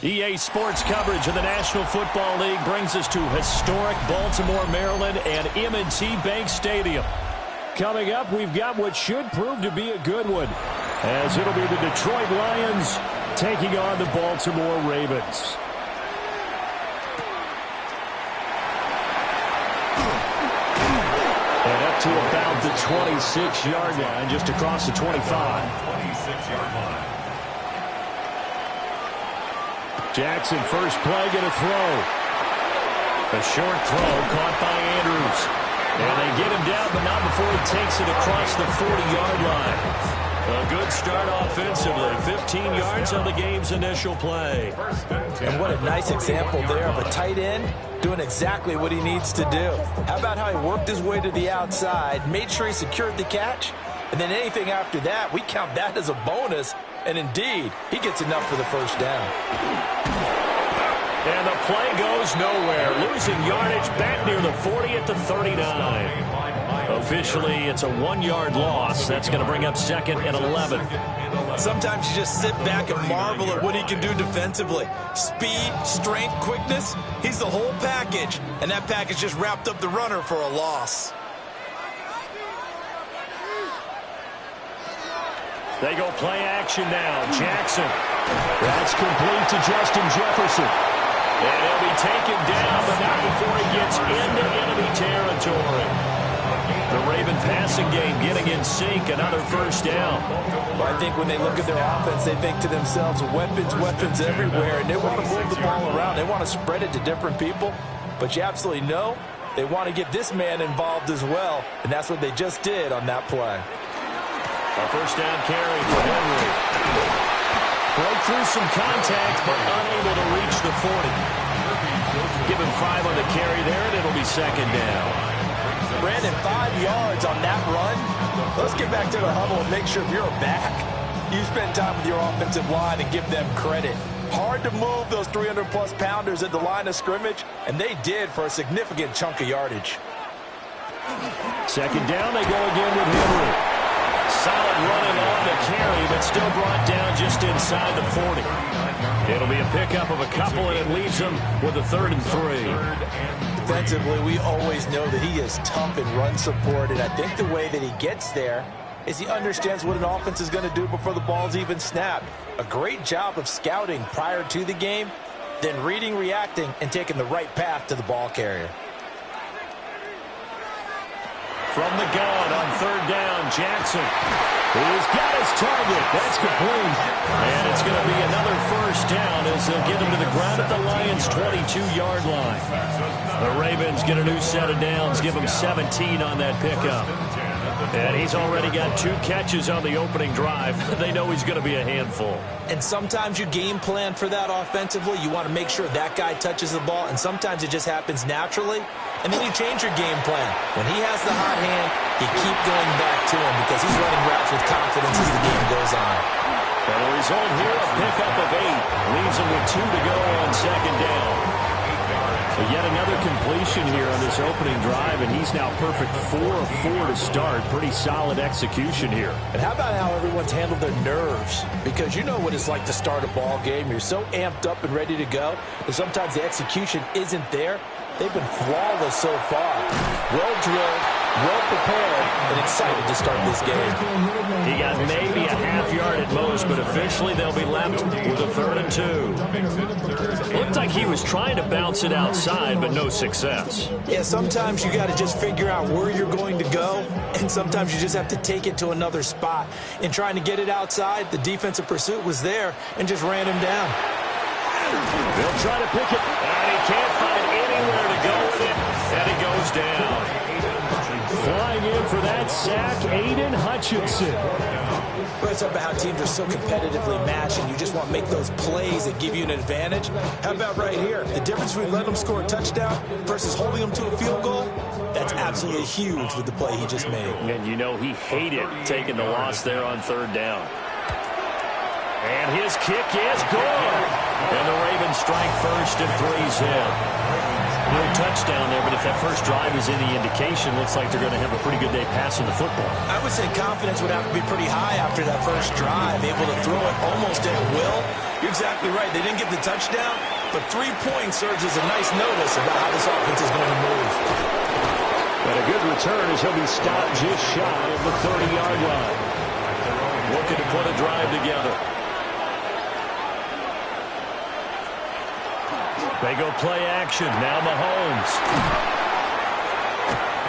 EA Sports coverage of the National Football League brings us to historic Baltimore, Maryland, and M&T Bank Stadium. Coming up, we've got what should prove to be a good one, as it'll be the Detroit Lions taking on the Baltimore Ravens. And up to about the 26-yard line, just across the 25. 26-yard line. Jackson, first play, going to throw. A short throw caught by Andrews. And they get him down, but not before he takes it across the 40-yard line. A good start offensively. 15 yards on the game's initial play. And what a nice example there of a tight end doing exactly what he needs to do. How about how he worked his way to the outside, made sure he secured the catch, and then anything after that, we count that as a bonus. And indeed, he gets enough for the first down. And the play goes nowhere. Losing yardage back near the 40 at the 39. Officially, it's a 1-yard loss. That's going to bring up second and 11. Sometimes you just sit back and marvel at what he can do defensively. Speed, strength, quickness, he's the whole package. And that package just wrapped up the runner for a loss. They go play action now. Jackson. That's complete to Justin Jefferson. And he'll be taken down, but not before he gets into enemy territory. The Raven passing game getting in sync. Another first down. Well, I think when they look at their offense, they think to themselves, weapons everywhere, and they want to move the ball around. They want to spread it to different people. But you absolutely know they want to get this man involved as well, and that's what they just did on that play. A first down carry for Henry. Broke through some contact, but unable to reach the 40. Give him 5 on the carry there, and it'll be second down. Brandon, 5 yards on that run. Let's get back to the huddle and make sure if you're a back, you spend time with your offensive line and give them credit. Hard to move those 300-plus pounders at the line of scrimmage, and they did for a significant chunk of yardage. Second down, they go again with Henry. Solid running on the carry, but still brought down just inside the 40. It'll be a pickup of a couple, and it leaves them with a 3rd and 3. Defensively, we always know that he is tough in run support, and I think the way that he gets there is he understands what an offense is going to do before the ball's even snapped. A great job of scouting prior to the game, then reading, reacting, and taking the right path to the ball carrier. From the gun on 3rd down, Jackson. He's got his target. That's complete. And it's going to be another first down as they'll get him to the ground at the Lions' 22-yard line. The Ravens get a new set of downs, give him 17 on that pickup. And he's already got 2 catches on the opening drive. They know he's going to be a handful. And sometimes you game plan for that offensively. You want to make sure that guy touches the ball, and sometimes it just happens naturally. And then you change your game plan. When he has the hot hand, you keep going back to him because he's running routes with confidence as the game goes on. And the result here, a pickup of 8. Leaves him with 2 to go on second down. But yet another completion here on this opening drive, and he's now perfect 4 of 4 to start. Pretty solid execution here. And how about how everyone's handled their nerves? Because you know what it's like to start a ball game. You're so amped up and ready to go, and sometimes the execution isn't there. They've been flawless so far. Well drilled, well prepared, and excited to start this game. He got maybe a half yard at most, but officially they'll be left with a 3rd and 2. Looked like he was trying to bounce it outside, but no success. Yeah, sometimes you got to just figure out where you're going to go, and sometimes you just have to take it to another spot. In trying to get it outside, the defensive pursuit was there and just ran him down. They'll try to pick it, and he can't find anywhere to go with it, and he goes down. Flying in for that sack, Aiden Hutchinson. Well, it's about how teams are so competitively matched, and you just want to make those plays that give you an advantage. How about right here? The difference between letting them score a touchdown versus holding them to a field goal, that's absolutely huge with the play he just made. And you know he hated taking the loss there on 3rd down. And his kick is good. And the Ravens strike first and 3's in. No touchdown there, but if that first drive is any indication, looks like they're going to have a pretty good day passing the football. I would say confidence would have to be pretty high after that first drive, able to throw it almost at will. You're exactly right. They didn't get the touchdown, but 3 points serves as a nice notice about how this offense is going to move. And a good return as he'll be stopped just shy of the 30-yard line. Looking to put a drive together. They go play action. Now Mahomes.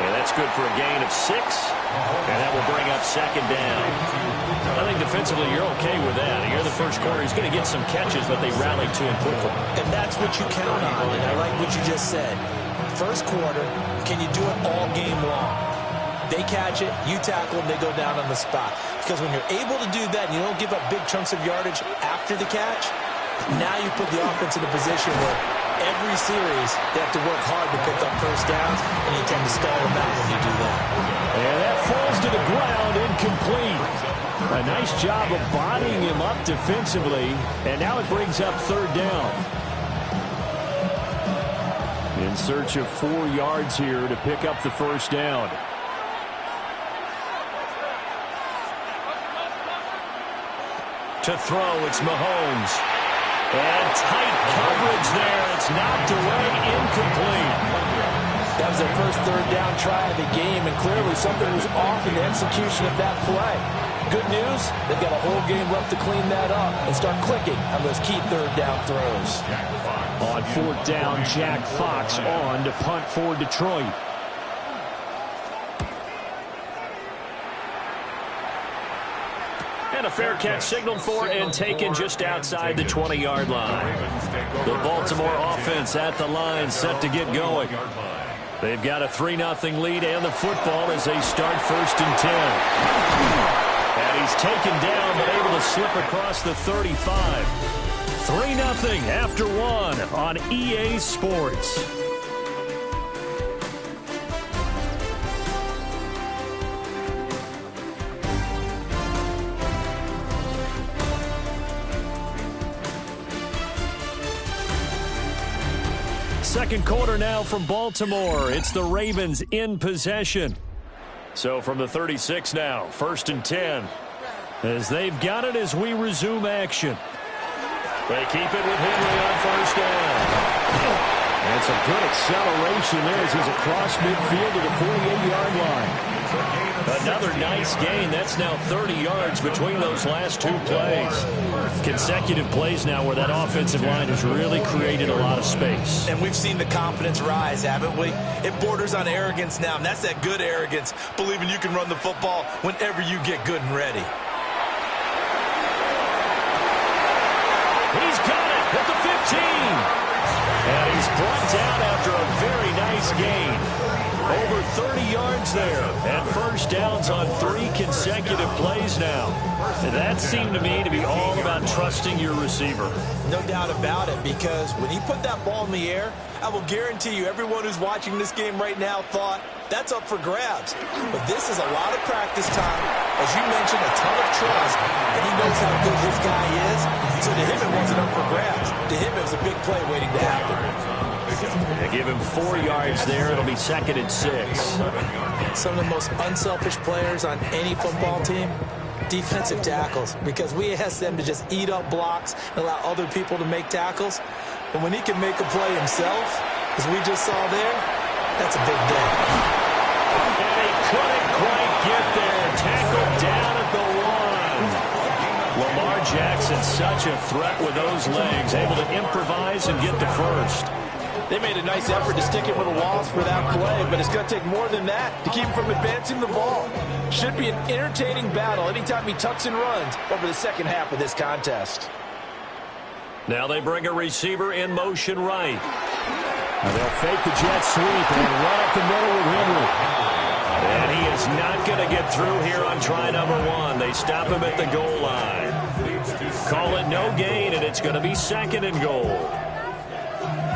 And that's good for a gain of 6. And that will bring up second down. I think defensively you're okay with that. Here in the first quarter, he's going to get some catches, but they rallied to him quickly. And that's what you count on, and I like what you just said. First quarter, can you do it all game long? They catch it, you tackle them, they go down on the spot. Because when you're able to do that and you don't give up big chunks of yardage after the catch, now you put the offense in a position where every series they have to work hard to pick up first downs, and you tend to stall them out when you do that. And that falls to the ground, incomplete. A nice job of bodying him up defensively, and now it brings up third down. In search of 4 yards here to pick up the first down. To throw, it's Mahomes. And tight coverage there. It's knocked away, incomplete. That was their first third down try of the game, and clearly something was off in the execution of that play. Good news, they've got a whole game left to clean that up and start clicking on those key third down throws. On fourth down, Jack Fox on to punt for Detroit. And a fair catch signaled for and taken just outside the 20-yard line. The Baltimore offense at the line, set to get going. They've got a 3-0 lead and the football as they start first and 10. And he's taken down but able to slip across the 35. 3-0 after 1 on EA Sports. Second quarter now from Baltimore. It's the Ravens in possession. So from the 36 now, first and 10. As they've got it as we resume action. They keep it with Henry on first down. And some good acceleration there as he's across midfield to the 48-yard line. Another nice gain. That's now 30 yards between those last 2 plays. Consecutive plays now where that offensive line has really created a lot of space. And we've seen the confidence rise, haven't we? It borders on arrogance now, and that's that good arrogance, believing you can run the football whenever you get good and ready. He's got it at the 15. And he's brought down after a very nice gain. Over 30 yards there. And first downs on 3 consecutive plays now. And that seemed to me to be all about trusting your receiver. No doubt about it, because when he put that ball in the air, I will guarantee you everyone who's watching this game right now thought that's up for grabs. But this is a lot of practice time. As you mentioned, a ton of trust, and he knows how good this guy is. So to him, it wasn't up for grabs. To him, it was a big play waiting to happen. They give him 4 yards there. It'll be second and 6. Some of the most unselfish players on any football team, defensive tackles, because we ask them to just eat up blocks and allow other people to make tackles. But when he can make a play himself, as we just saw there, that's a big day. And he couldn't quite get there. Tackled down at the 1. Lamar Jackson, such a threat with those legs, able to improvise and get the first. They made a nice effort to stick him with a loss for that play, but it's going to take more than that to keep him from advancing the ball. Should be an entertaining battle anytime he tucks and runs over the second half of this contest. Now they bring a receiver in motion right. Now they'll fake the jet sweep and run up the middle with Henry. And he is not going to get through here on try number 1. They stop him at the goal line. Call it no gain, and it's going to be second and goal.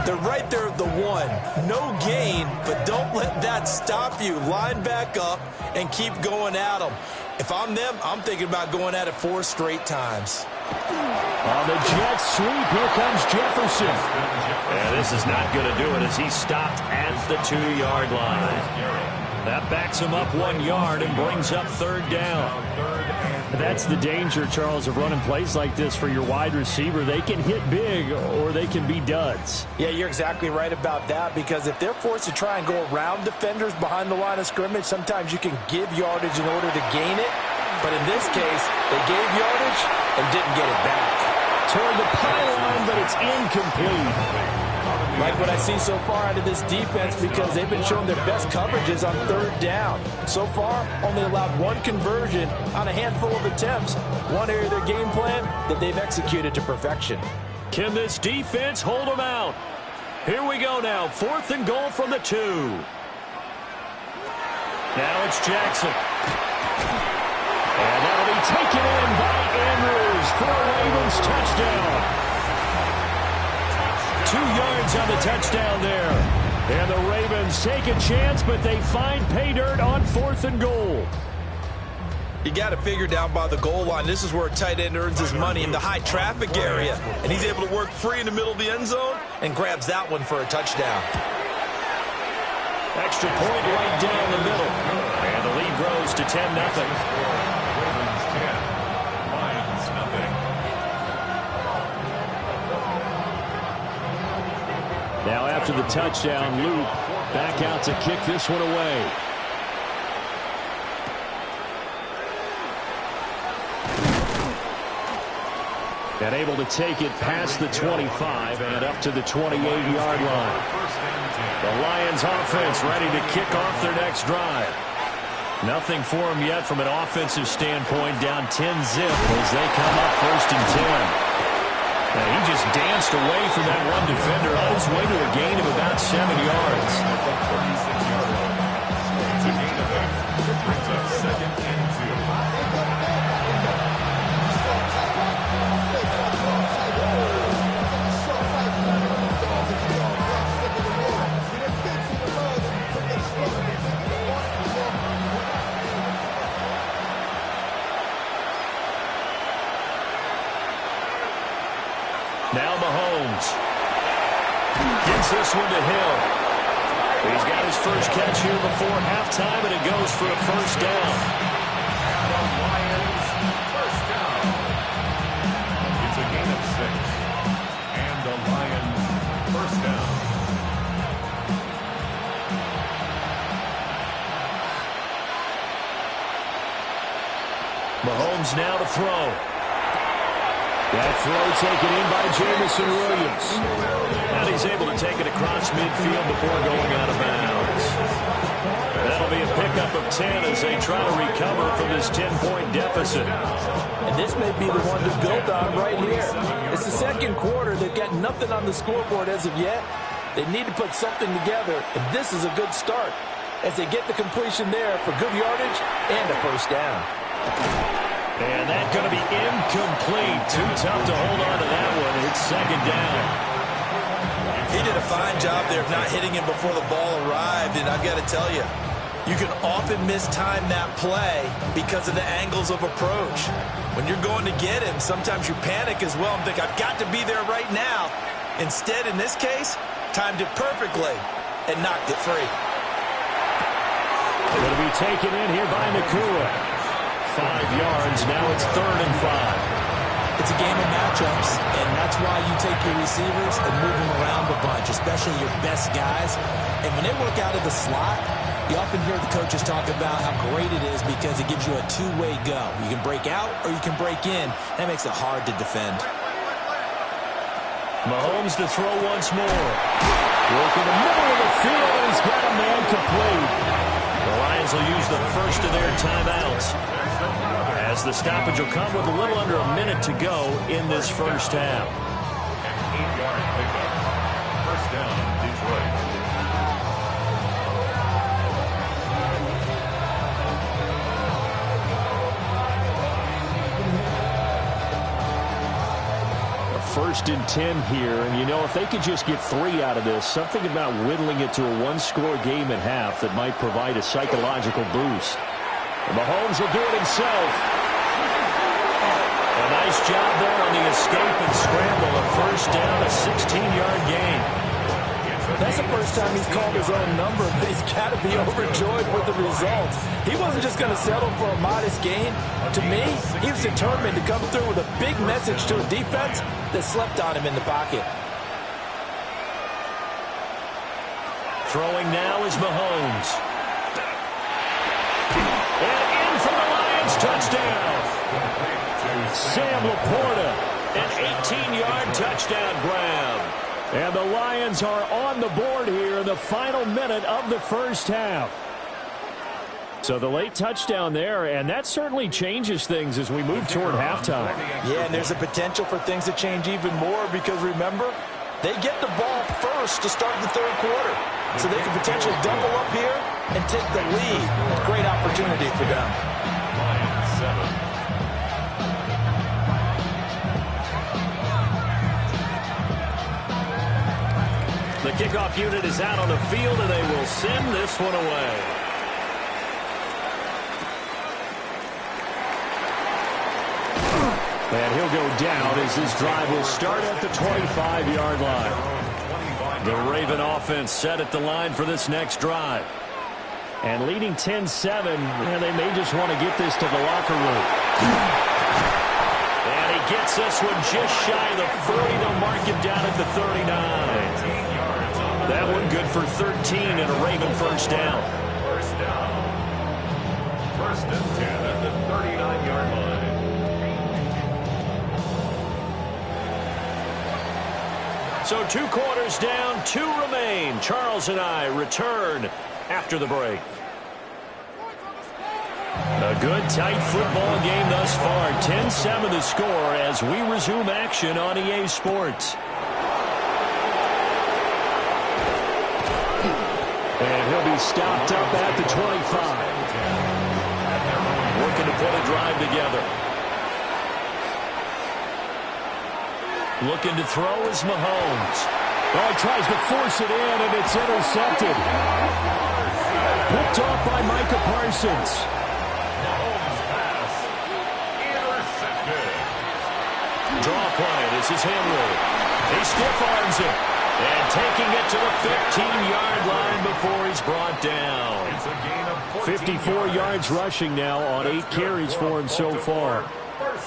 They're right there at the 1. No gain, but don't let that stop you. Line back up and keep going at them. If I'm them, I'm thinking about going at it 4 straight times. On the jet sweep, here comes Jefferson. And this is not going to do it as he stopped at the 2-yard line. That backs him up 1 yard and brings up third down. That's the danger, Charles, of running plays like this for your wide receiver. They can hit big or they can be duds. Yeah, you're exactly right about that, because if they're forced to try and go around defenders behind the line of scrimmage, sometimes you can give yardage in order to gain it. But in this case, they gave yardage and didn't get it back. Toward the pylon, but it's incomplete. Like what I see so far out of this defense, because they've been showing their best coverages on third down. So far, only allowed 1 conversion on a handful of attempts. One area of their game plan that they've executed to perfection. Can this defense hold them out? Here we go now. 4th and goal from the 2. Now it's Jackson. And that'll be taken in by Andrews for a Ravens touchdown. 2 yards on the touchdown there. And the Ravens take a chance, but they find pay dirt on 4th and goal. You got to figure down by the goal line. This is where a tight end earns his money, in the high traffic area. And he's able to work free in the middle of the end zone and grabs that one for a touchdown. Extra point right down the middle. And the lead grows to 10-0. Ravens 10, Lions nothing. Now after the touchdown, Luke back out to kick this one away. And able to take it past the 25 and up to the 28-yard line. The Lions offense ready to kick off their next drive. Nothing for them yet from an offensive standpoint, down 10-zip as they come up 1st and 10. And he just danced away from that one defender on his way to a gain of about 7 yards. It's a gain of 8. It brings up 2nd and 2. Now Mahomes gets this one to Hill. He's got his first catch here before halftime, and it goes for a 1st down. And the Lions first down. It's a gain of 6. And the Lions first down. Mahomes now to throw. That throw taken in by Jameson Williams. And he's able to take it across midfield before going out of bounds. That'll be a pickup of 10 as they try to recover from this 10-point deficit. And this may be the one to build on right here. It's the 2nd quarter. They've got nothing on the scoreboard as of yet. They need to put something together, and this is a good start as they get the completion there for good yardage and a 1st down. And that's going to be incomplete. Too tough to hold on to that one. It's 2nd down. He did a fine job there of not hitting him before the ball arrived, and I've got to tell you, you can often mistime that play because of the angles of approach. When you're going to get him, sometimes you panic as well and think, I've got to be there right now. Instead, in this case, timed it perfectly and knocked it free. Going to be taken in here by Nakua. 5 yards. Now it's 3rd and 5. It's a game of matchups, and that's why you take your receivers and move them around a bunch, especially your best guys. And when they work out of the slot, you often hear the coaches talk about how great it is because it gives you a 2-way go. You can break out or you can break in. That makes it hard to defend. Mahomes to throw once more. Work in the middle of the field, and he's got a man complete. The Lions will use the first of their timeouts, as the stoppage will come with a little under a minute to go in this first half. An 8-yard pickup. First down, Detroit. First and 10 here, and you know, if they could just get 3 out of this, something about whittling it to a 1-score game at half that might provide a psychological boost. And Mahomes will do it himself. A nice Nice job there on the escape and scramble. A first down, a 16-yard gain. That's the first time he's called his own number, but he's got to be overjoyed with the results. He wasn't just going to settle for a modest gain. To me, he was determined to come through with a big message to a defense that slept on him in the pocket. Throwing now is Mahomes. And in for the Lions, touchdown. Sam Laporta, an 18-yard touchdown grab. And the Lions are on the board here in the final minute of the first half. So the late touchdown there, and that certainly changes things as we move toward halftime. Yeah, and there's a potential for things to change even more because, remember, they get the ball first to start the third quarter. So they can potentially double up here and take the lead. A great opportunity for them. Lions 7. The kickoff unit is out on the field, and they will send this one away. And he'll go down as this drive will start at the 25-yard line. The Raven offense set at the line for this next drive. And leading 10-7, and they may just want to get this to the locker room. And he gets this one just shy of the 40. They'll mark him down at the 39. That one good for 13 and a Raven first down. First down. First and 10 at the 39-yard line. So 2 quarters down, 2 remain. Charles and I return after the break. A good, tight football game thus far. 10-7 the score as we resume action on EA Sports. And he'll be stopped up at the 25. Working to put a drive together. Looking to throw is Mahomes. Oh, he tries to force it in, and it's intercepted. Picked off by Micah Parsons. Mahomes pass. Intercepted. Draw play. This is Henry. He stiff arms it. And taking it to the 15-yard line before he's brought down. It's a gain of 54 yards rushing now on 8 carries for him so far.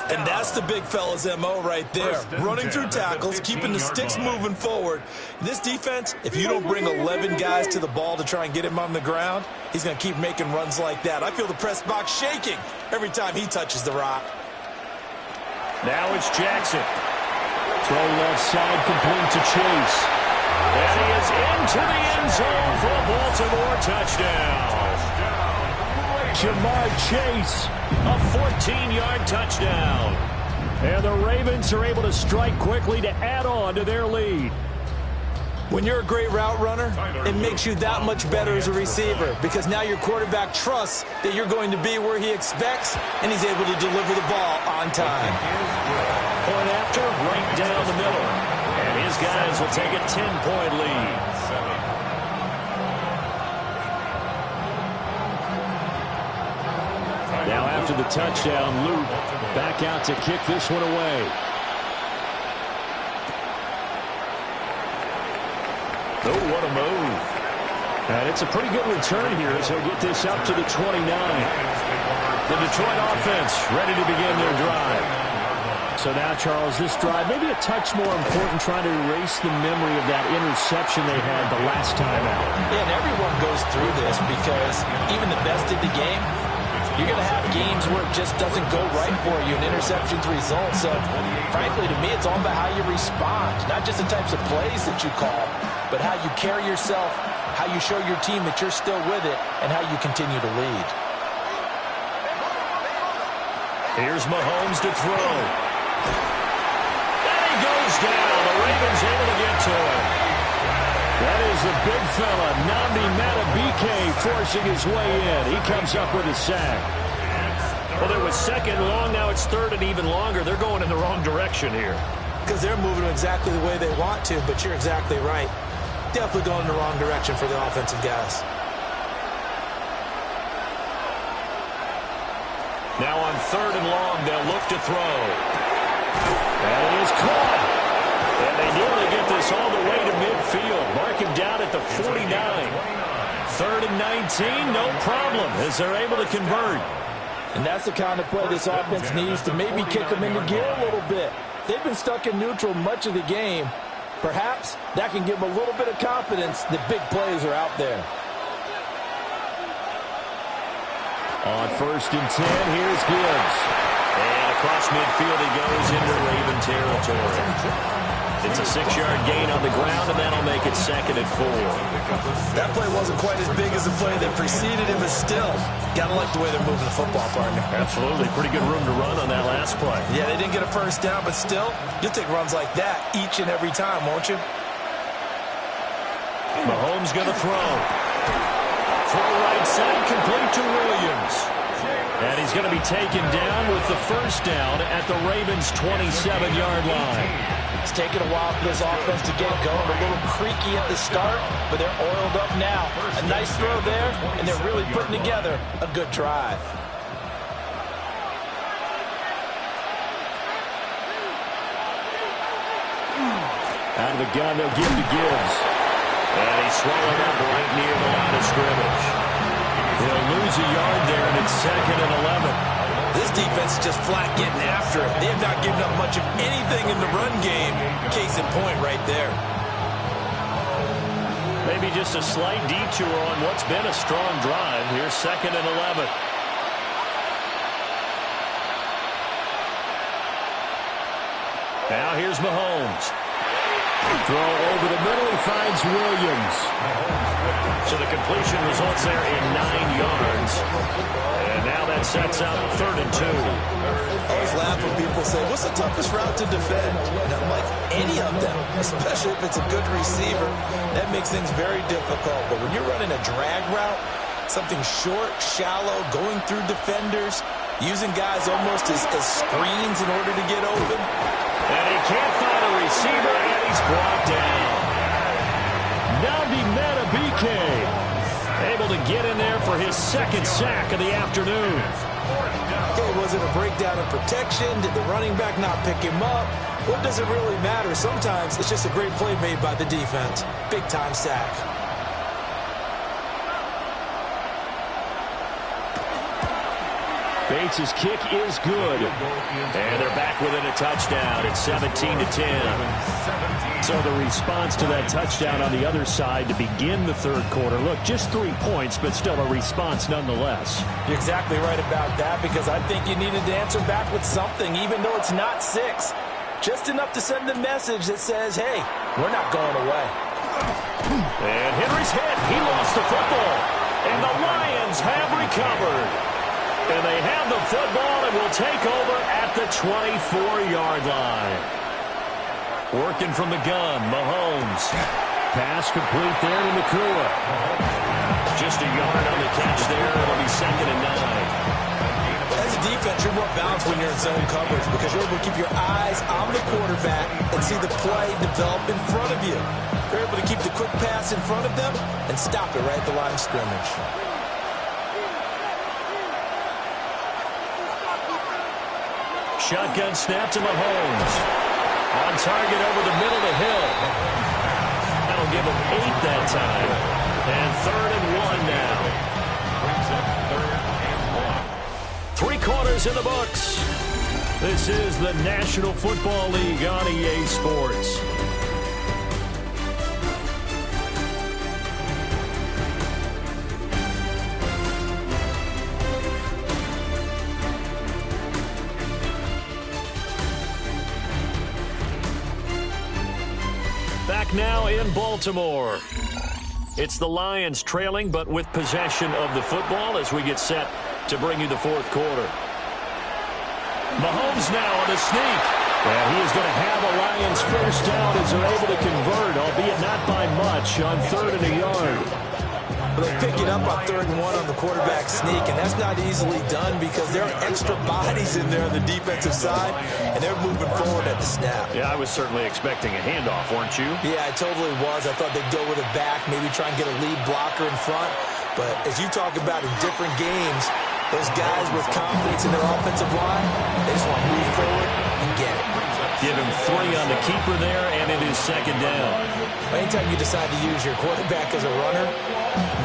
And that's the big fella's MO right there. Running through tackles, keeping the sticks moving forward. This defense, if you don't bring 11 guys to the ball to try and get him on the ground, he's going to keep making runs like that. I feel the press box shaking every time he touches the rock. Now it's Jackson. Throw left side complete to Chase. And he is into the end zone for a Baltimore touchdown. Jamar Chase, a 14-yard touchdown. And the Ravens are able to strike quickly to add on to their lead. When you're a great route runner, it makes you that much better as a receiver because now your quarterback trusts that you're going to be where he expects, and he's able to deliver the ball on time. Point after, right down the middle. And his guys will take a 10-point lead. Now after the touchdown, Luke back out to kick this one away. Oh, what a move. And it's a pretty good return here as he'll get this up to the 29. The Detroit offense ready to begin their drive. So now, Charles, this drive maybe a touch more important, trying to erase the memory of that interception they had the last time out. Yeah, and everyone goes through this because even the best in the game, you're going to have games where it just doesn't go right for you and interceptions result. So, frankly, to me, it's all about how you respond, not just the types of plays that you call, but how you carry yourself, how you show your team that you're still with it, and how you continue to lead. Here's Mahomes to throw. And he goes down. The Ravens able to get to him. That is the big fella, Nnamdi Madubuike, forcing his way in. He comes up with a sack. Well, it was second long. Now it's third and even longer. They're going in the wrong direction here. Because they're moving exactly the way they want to, but you're exactly right. Definitely going in the wrong direction for the offensive guys. Now on third and long, they'll look to throw. is caught. And they nearly get this all the way to midfield. Mark him down at the 49. 3rd and 19, no problem, as they're able to convert. And that's the kind of play this offense needs to maybe kick them into gear a little bit. They've been stuck in neutral much of the game. Perhaps that can give them a little bit of confidence that big plays are out there. On 1st and 10, here's Gibbs. And across midfield he goes into Raven territory. It's a 6-yard gain on the ground, and that'll make it 2nd and 4. That play wasn't quite as big as the play that preceded it, but still, gotta like the way they're moving the football, partner. Absolutely. Pretty good room to run on that last play. Yeah, they didn't get a first down, but still, you'll take runs like that each and every time, won't you? Mahomes going to throw. Throw right side, complete to Williams. And he's going to be taken down with the first down at the Ravens' 27-yard line. It's taken a while for this offense to get going. A little creaky at the start, but they're oiled up now. A nice throw there, and they're really putting together a good drive. Out of the gun, they'll give to Gibbs. And he's swallowed up right near the line of scrimmage. He'll lose a yard there, and it's 2nd and 11. This defense is just flat getting after it. They have not given up much of anything in the run game. Case in point right there. Maybe just a slight detour on what's been a strong drive. Here's 2nd and 11. Now here's Mahomes. Throw over the middle, he finds Williams. So the completion results there in 9 yards. And now that sets up 3rd and 2. I always laugh when people say, what's the toughest route to defend? And I'm like, any of them, especially if it's a good receiver. That makes things very difficult. But when you're running a drag route, something short, shallow, going through defenders, using guys almost as screens in order to get open. And he can't find a receiver, and he's brought down. Nnamdi Madubuike able to get in there for his 2nd sack of the afternoon. Okay, was it a breakdown in protection? Did the running back not pick him up? What does it really matter? Sometimes it's just a great play made by the defense. Big-time sack. Bates' kick is good. And they're back within a touchdown. It's 17-10. So the response to that touchdown on the other side to begin the 3rd quarter. Look, just 3 points, but still a response nonetheless. You're exactly right about that, because I think you needed to answer back with something, even though it's not 6. Just enough to send a message that says, hey, we're not going away. And Henry's hit. He lost the football. And the Lions have recovered. And they have the football and will take over at the 24-yard line. Working from the gun, Mahomes. Pass complete there to Nacua. Just a yard on the catch there. It'll be 2nd and 9. As a defense, you're more balanced when you're in zone coverage because you're able to keep your eyes on the quarterback and see the play develop in front of you. You're able to keep the quick pass in front of them and stop it right at the line of scrimmage. Shotgun snap to Mahomes. On target over the middle to Hill. That'll give him 8 that time. And 3rd and 1 now. 3 quarters in the books. This is the National Football League on EA Sports. Back now in Baltimore. It's the Lions trailing, but with possession of the football as we get set to bring you the 4th quarter. Mahomes now on the sneak. Well, he is going to have a Lions first down as they're able to convert, albeit not by much, on 3rd and a yard. They pick it up on 3rd and 1 on the quarterback sneak, and that's not easily done because there are extra bodies in there on the defensive side, and they're moving forward at the snap. Yeah, I was certainly expecting a handoff, weren't you? Yeah, I totally was. I thought they'd go with it back, maybe try and get a lead blocker in front. But as you talk about in different games, those guys with confidence in their offensive line, they just want to move forward and get it. Give him 3 on the keeper there, and it is second down. Anytime you decide to use your quarterback as a runner,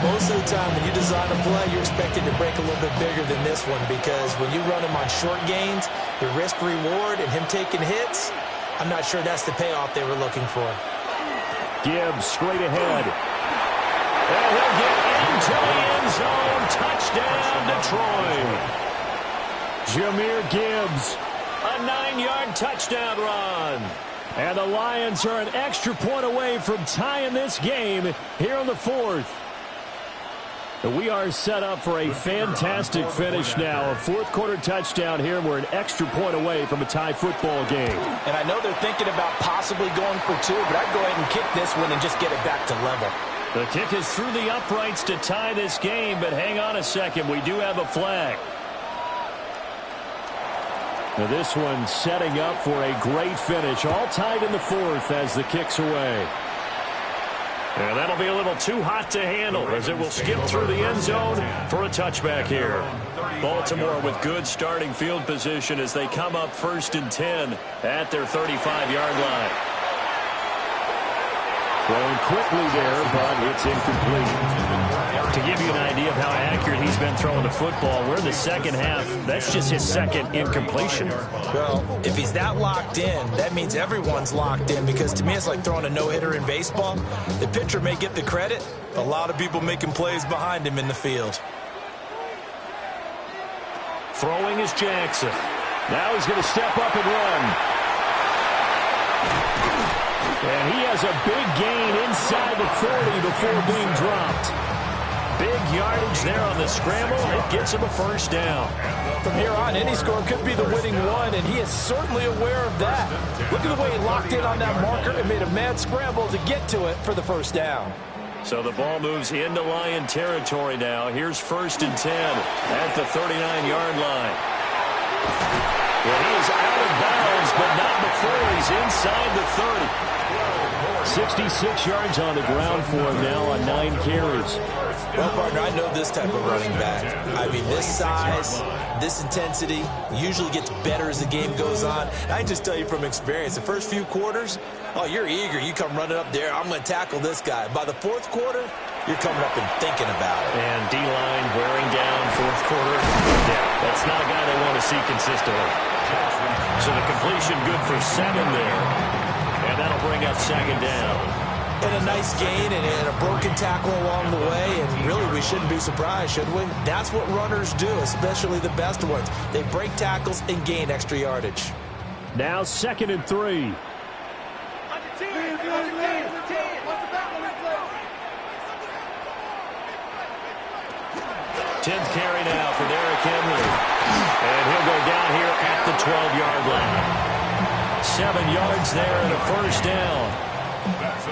most of the time when you design a play, you're expected to break a little bit bigger than this one, because when you run him on short gains, the risk-reward and him taking hits, I'm not sure that's the payoff they were looking for. Gibbs straight ahead. And he'll get into the end zone. Touchdown, Detroit. Jahmyr Gibbs, a 9-yard touchdown run. And the Lions are an extra point away from tying this game here in the 4th. We are set up for a fantastic finish now. A 4th-quarter touchdown here. We're an extra point away from a tie football game. And I know they're thinking about possibly going for 2, but I'd go ahead and kick this one and just get it back to level. The kick is through the uprights to tie this game, but hang on a second. We do have a flag. Now this one setting up for a great finish. All tied in the 4th as the kick's away. And that'll be a little too hot to handle as it will skip through the end zone for a touchback here. Baltimore with good starting field position as they come up 1st and 10 at their 35-yard line. Throwing quickly there, but it's incomplete. To give you an idea of how accurate he's been throwing the football, we're in the second half. That's just his 2nd incompletion. Well, if he's that locked in, that means everyone's locked in, because to me it's like throwing a no-hitter in baseball. The pitcher may get the credit, a lot of people making plays behind him in the field. Throwing is Jackson. Now he's going to step up and run. And he has a big gain inside the 40 before being dropped. Big yardage there on the scramble. It gets him a 1st down. From here on, any score could be the winning one, and he is certainly aware of that. Look at the way he locked in on that marker and made a mad scramble to get to it for the 1st down. So the ball moves into Lion territory now. Here's 1st and 10 at the 39-yard line. Well, he is out of bounds, but not before he's inside the 30. 66 yards on the ground for him now on 9 carries. Well, partner, I know this type of running back. I mean, this size, this intensity usually gets better as the game goes on. I can just tell you from experience, the first few quarters, oh, you're eager. You come running up there, I'm going to tackle this guy. By the 4th quarter, you're coming up and thinking about it. And D-line wearing down 4th quarter. Yeah, that's not a guy they want to see consistently. So the completion good for 7 there. And that'll bring up 2nd down. And a nice gain and a broken tackle along the way. And really, we shouldn't be surprised, should we? That's what runners do, especially the best ones. They break tackles and gain extra yardage. Now 2nd and 3. 10th carry now for Derrick Henry. And he'll go down here at the 12-yard line. 7 yards there and a 1st down.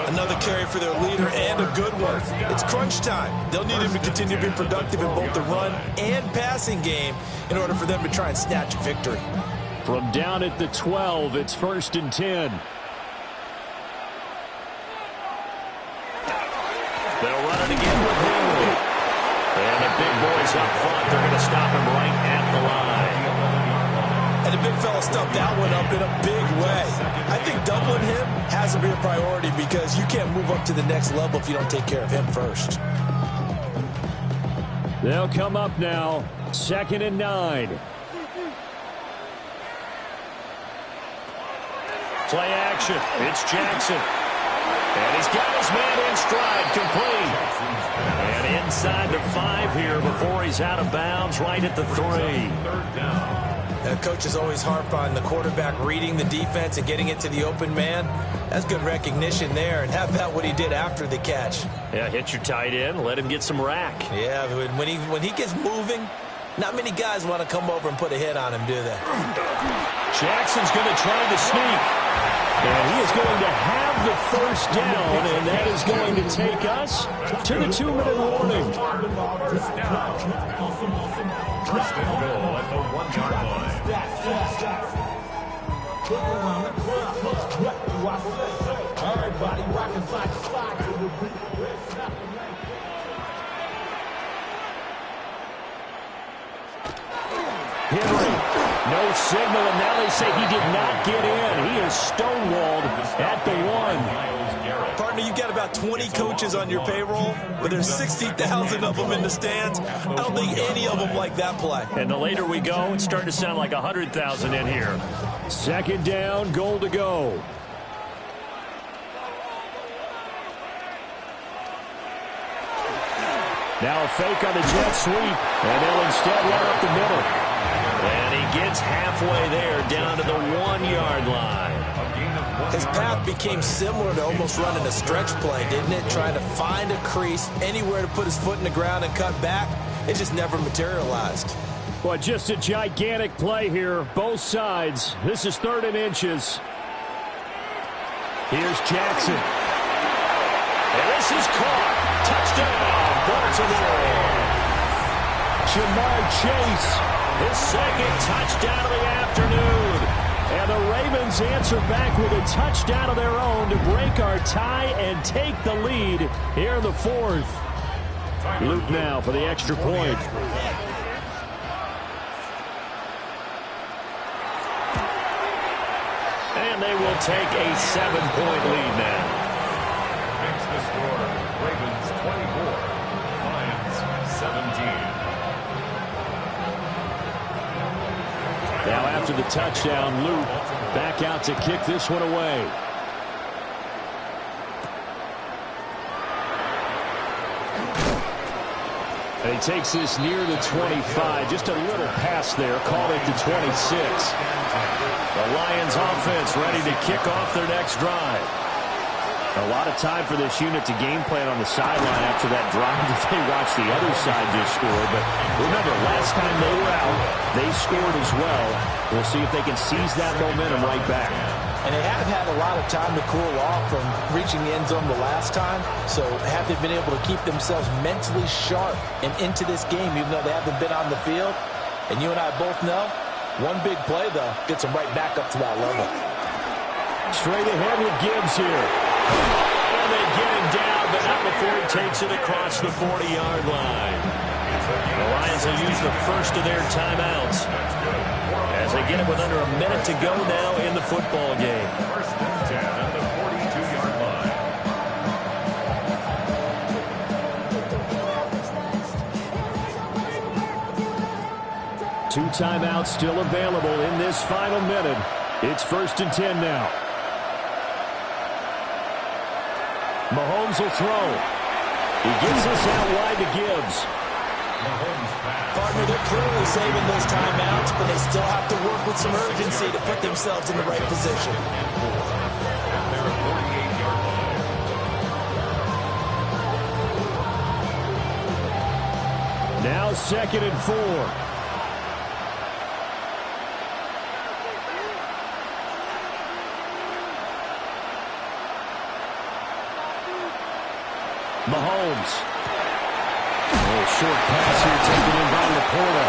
Another carry for their leader and a good one. It's crunch time. They'll need him to continue to be productive in both the run and passing game in order for them to try and snatch a victory. From down at the 12, it's 1st and 10. They'll run it again with Henry. And the big boys up front, they're going to stop him right at the line. And the big fella stuffed that one up in a big way. I think doubling him has to be a priority, because you can't move up to the next level if you don't take care of him first. They'll come up now, 2nd and 9. Play action. It's Jackson. And he's got his man in stride, complete. And inside the 5 here before he's out of bounds, right at the 3. Coaches always harp on the quarterback reading the defense and getting it to the open man. That's good recognition there. And how about what he did after the catch? Yeah, hit your tight end, let him get some rack. Yeah, when he gets moving, not many guys want to come over and put a hit on him, do they? Jackson's going to try to sneak. And he is going to have the 1st down, and that is going to take us to the 2-minute warning. 1st and goal at the 1-yard line. Henry, no no signal, and now they say he did not get in. He is stonewalled at the 1. Partner, you've got about 20 coaches on your payroll, but there's 60,000 of them in the stands. I don't think any of them like that play. And the later we go, it's starting to sound like 100,000 in here. Second down, goal to go. Now a fake on the jet sweep, and they'll instead run up the middle. And he gets halfway there, down to the 1-yard line. His path became similar to almost running a stretch play, didn't it? Trying to find a crease, anywhere to put his foot in the ground and cut back. It just never materialized. But just a gigantic play here, both sides. This is 3rd and inches. Here's Jackson. And this is caught. Touchdown, Baltimore. Jamar Chase, his second touchdown of the afternoon. And the Ravens answer back with a touchdown of their own to break our tie and take the lead here in the 4th. Luke now for the extra point. And they will take a 7-point lead now. Makes the score Ravens 24, Lions 17. Now after the touchdown, Luke back out to kick this one away. And he takes this near the 25. Just a little pass there. Called it to 26. The Lions offense ready to kick off their next drive. A lot of time for this unit to game plan on the sideline after that drive that they watched the other side just score. But remember, last time they were out, they scored as well. We'll see if they can seize that momentum right back. And they have had a lot of time to cool off from reaching the end zone the last time. So have they been able to keep themselves mentally sharp and into this game, even though they haven't been on the field? And you and I both know, one big play, though, gets them right back up to that level. Straight ahead with Gibbs here. And they get him down, but not before he takes it across the 40-yard line. The Lions will use the first of their timeouts as they get it with under a minute to go now in the football game. First and 10 at the 42-yard line. Two timeouts still available in this final minute. It's 1st and 10 now. Mahomes will throw. He gets this out wide to Gibbs. Partner, they're clearly saving those timeouts, but they still have to work with some urgency to put themselves in the right position. Now 2nd and 4. Mahomes. Short pass here taken in by Laporta.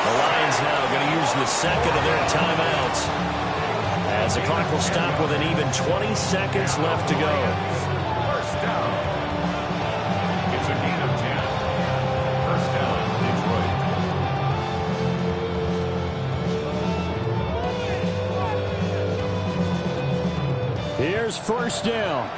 The Lions now going to use the second of their timeouts as the clock will stop with an even 20 seconds left to go. First down. It's a gain of 10. First down, Detroit. Here's first down.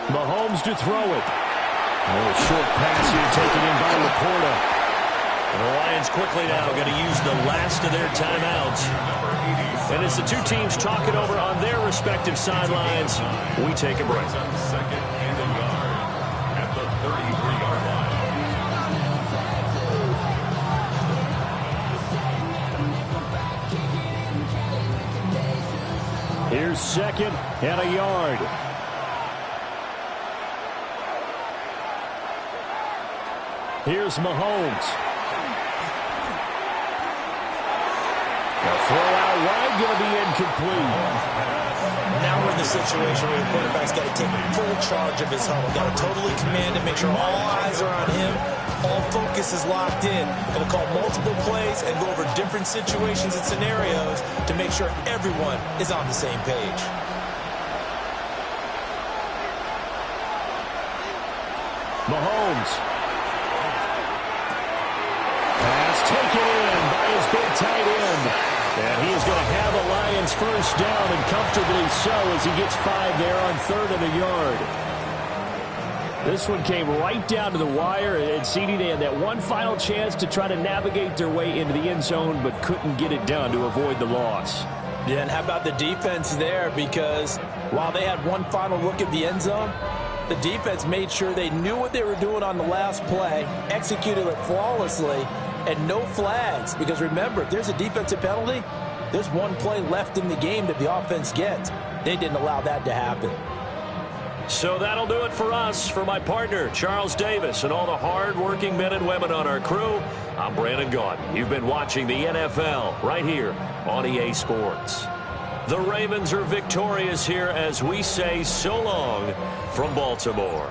Mahomes to throw it. A little short pass here taken in by Laporta. And the Lions quickly now going to use the last of their timeouts. And as the two teams talk it over on their respective sidelines, we take a break. Second and a yard at the 33-yard line. Here's 2nd and a yard. Here's Mahomes. The throw out wide going to be incomplete. Now we're in the situation where the quarterback's got to take full charge of his huddle. Got to totally command and make sure all eyes are on him. All focus is locked in. Going to call multiple plays and go over different situations and scenarios to make sure everyone is on the same page. Mahomes. Pass taken in by his big tight end. And he is going to have a Lions first down, and comfortably so, as he gets 5 there on 3rd and a yard. This one came right down to the wire, and CeeDee, they had that one final chance to try to navigate their way into the end zone, but couldn't get it done to avoid the loss. Yeah, and how about the defense there? Because while they had one final look at the end zone, the defense made sure they knew what they were doing on the last play, executed it flawlessly, and no flags. Because remember, if there's a defensive penalty, there's one play left in the game that the offense gets. They didn't allow that to happen. So that'll do it for us. For my partner, Charles Davis, and all the hard-working men and women on our crew, I'm Brandon Gaudin. You've been watching the NFL right here on EA Sports. The Ravens are victorious here as we say so long from Baltimore.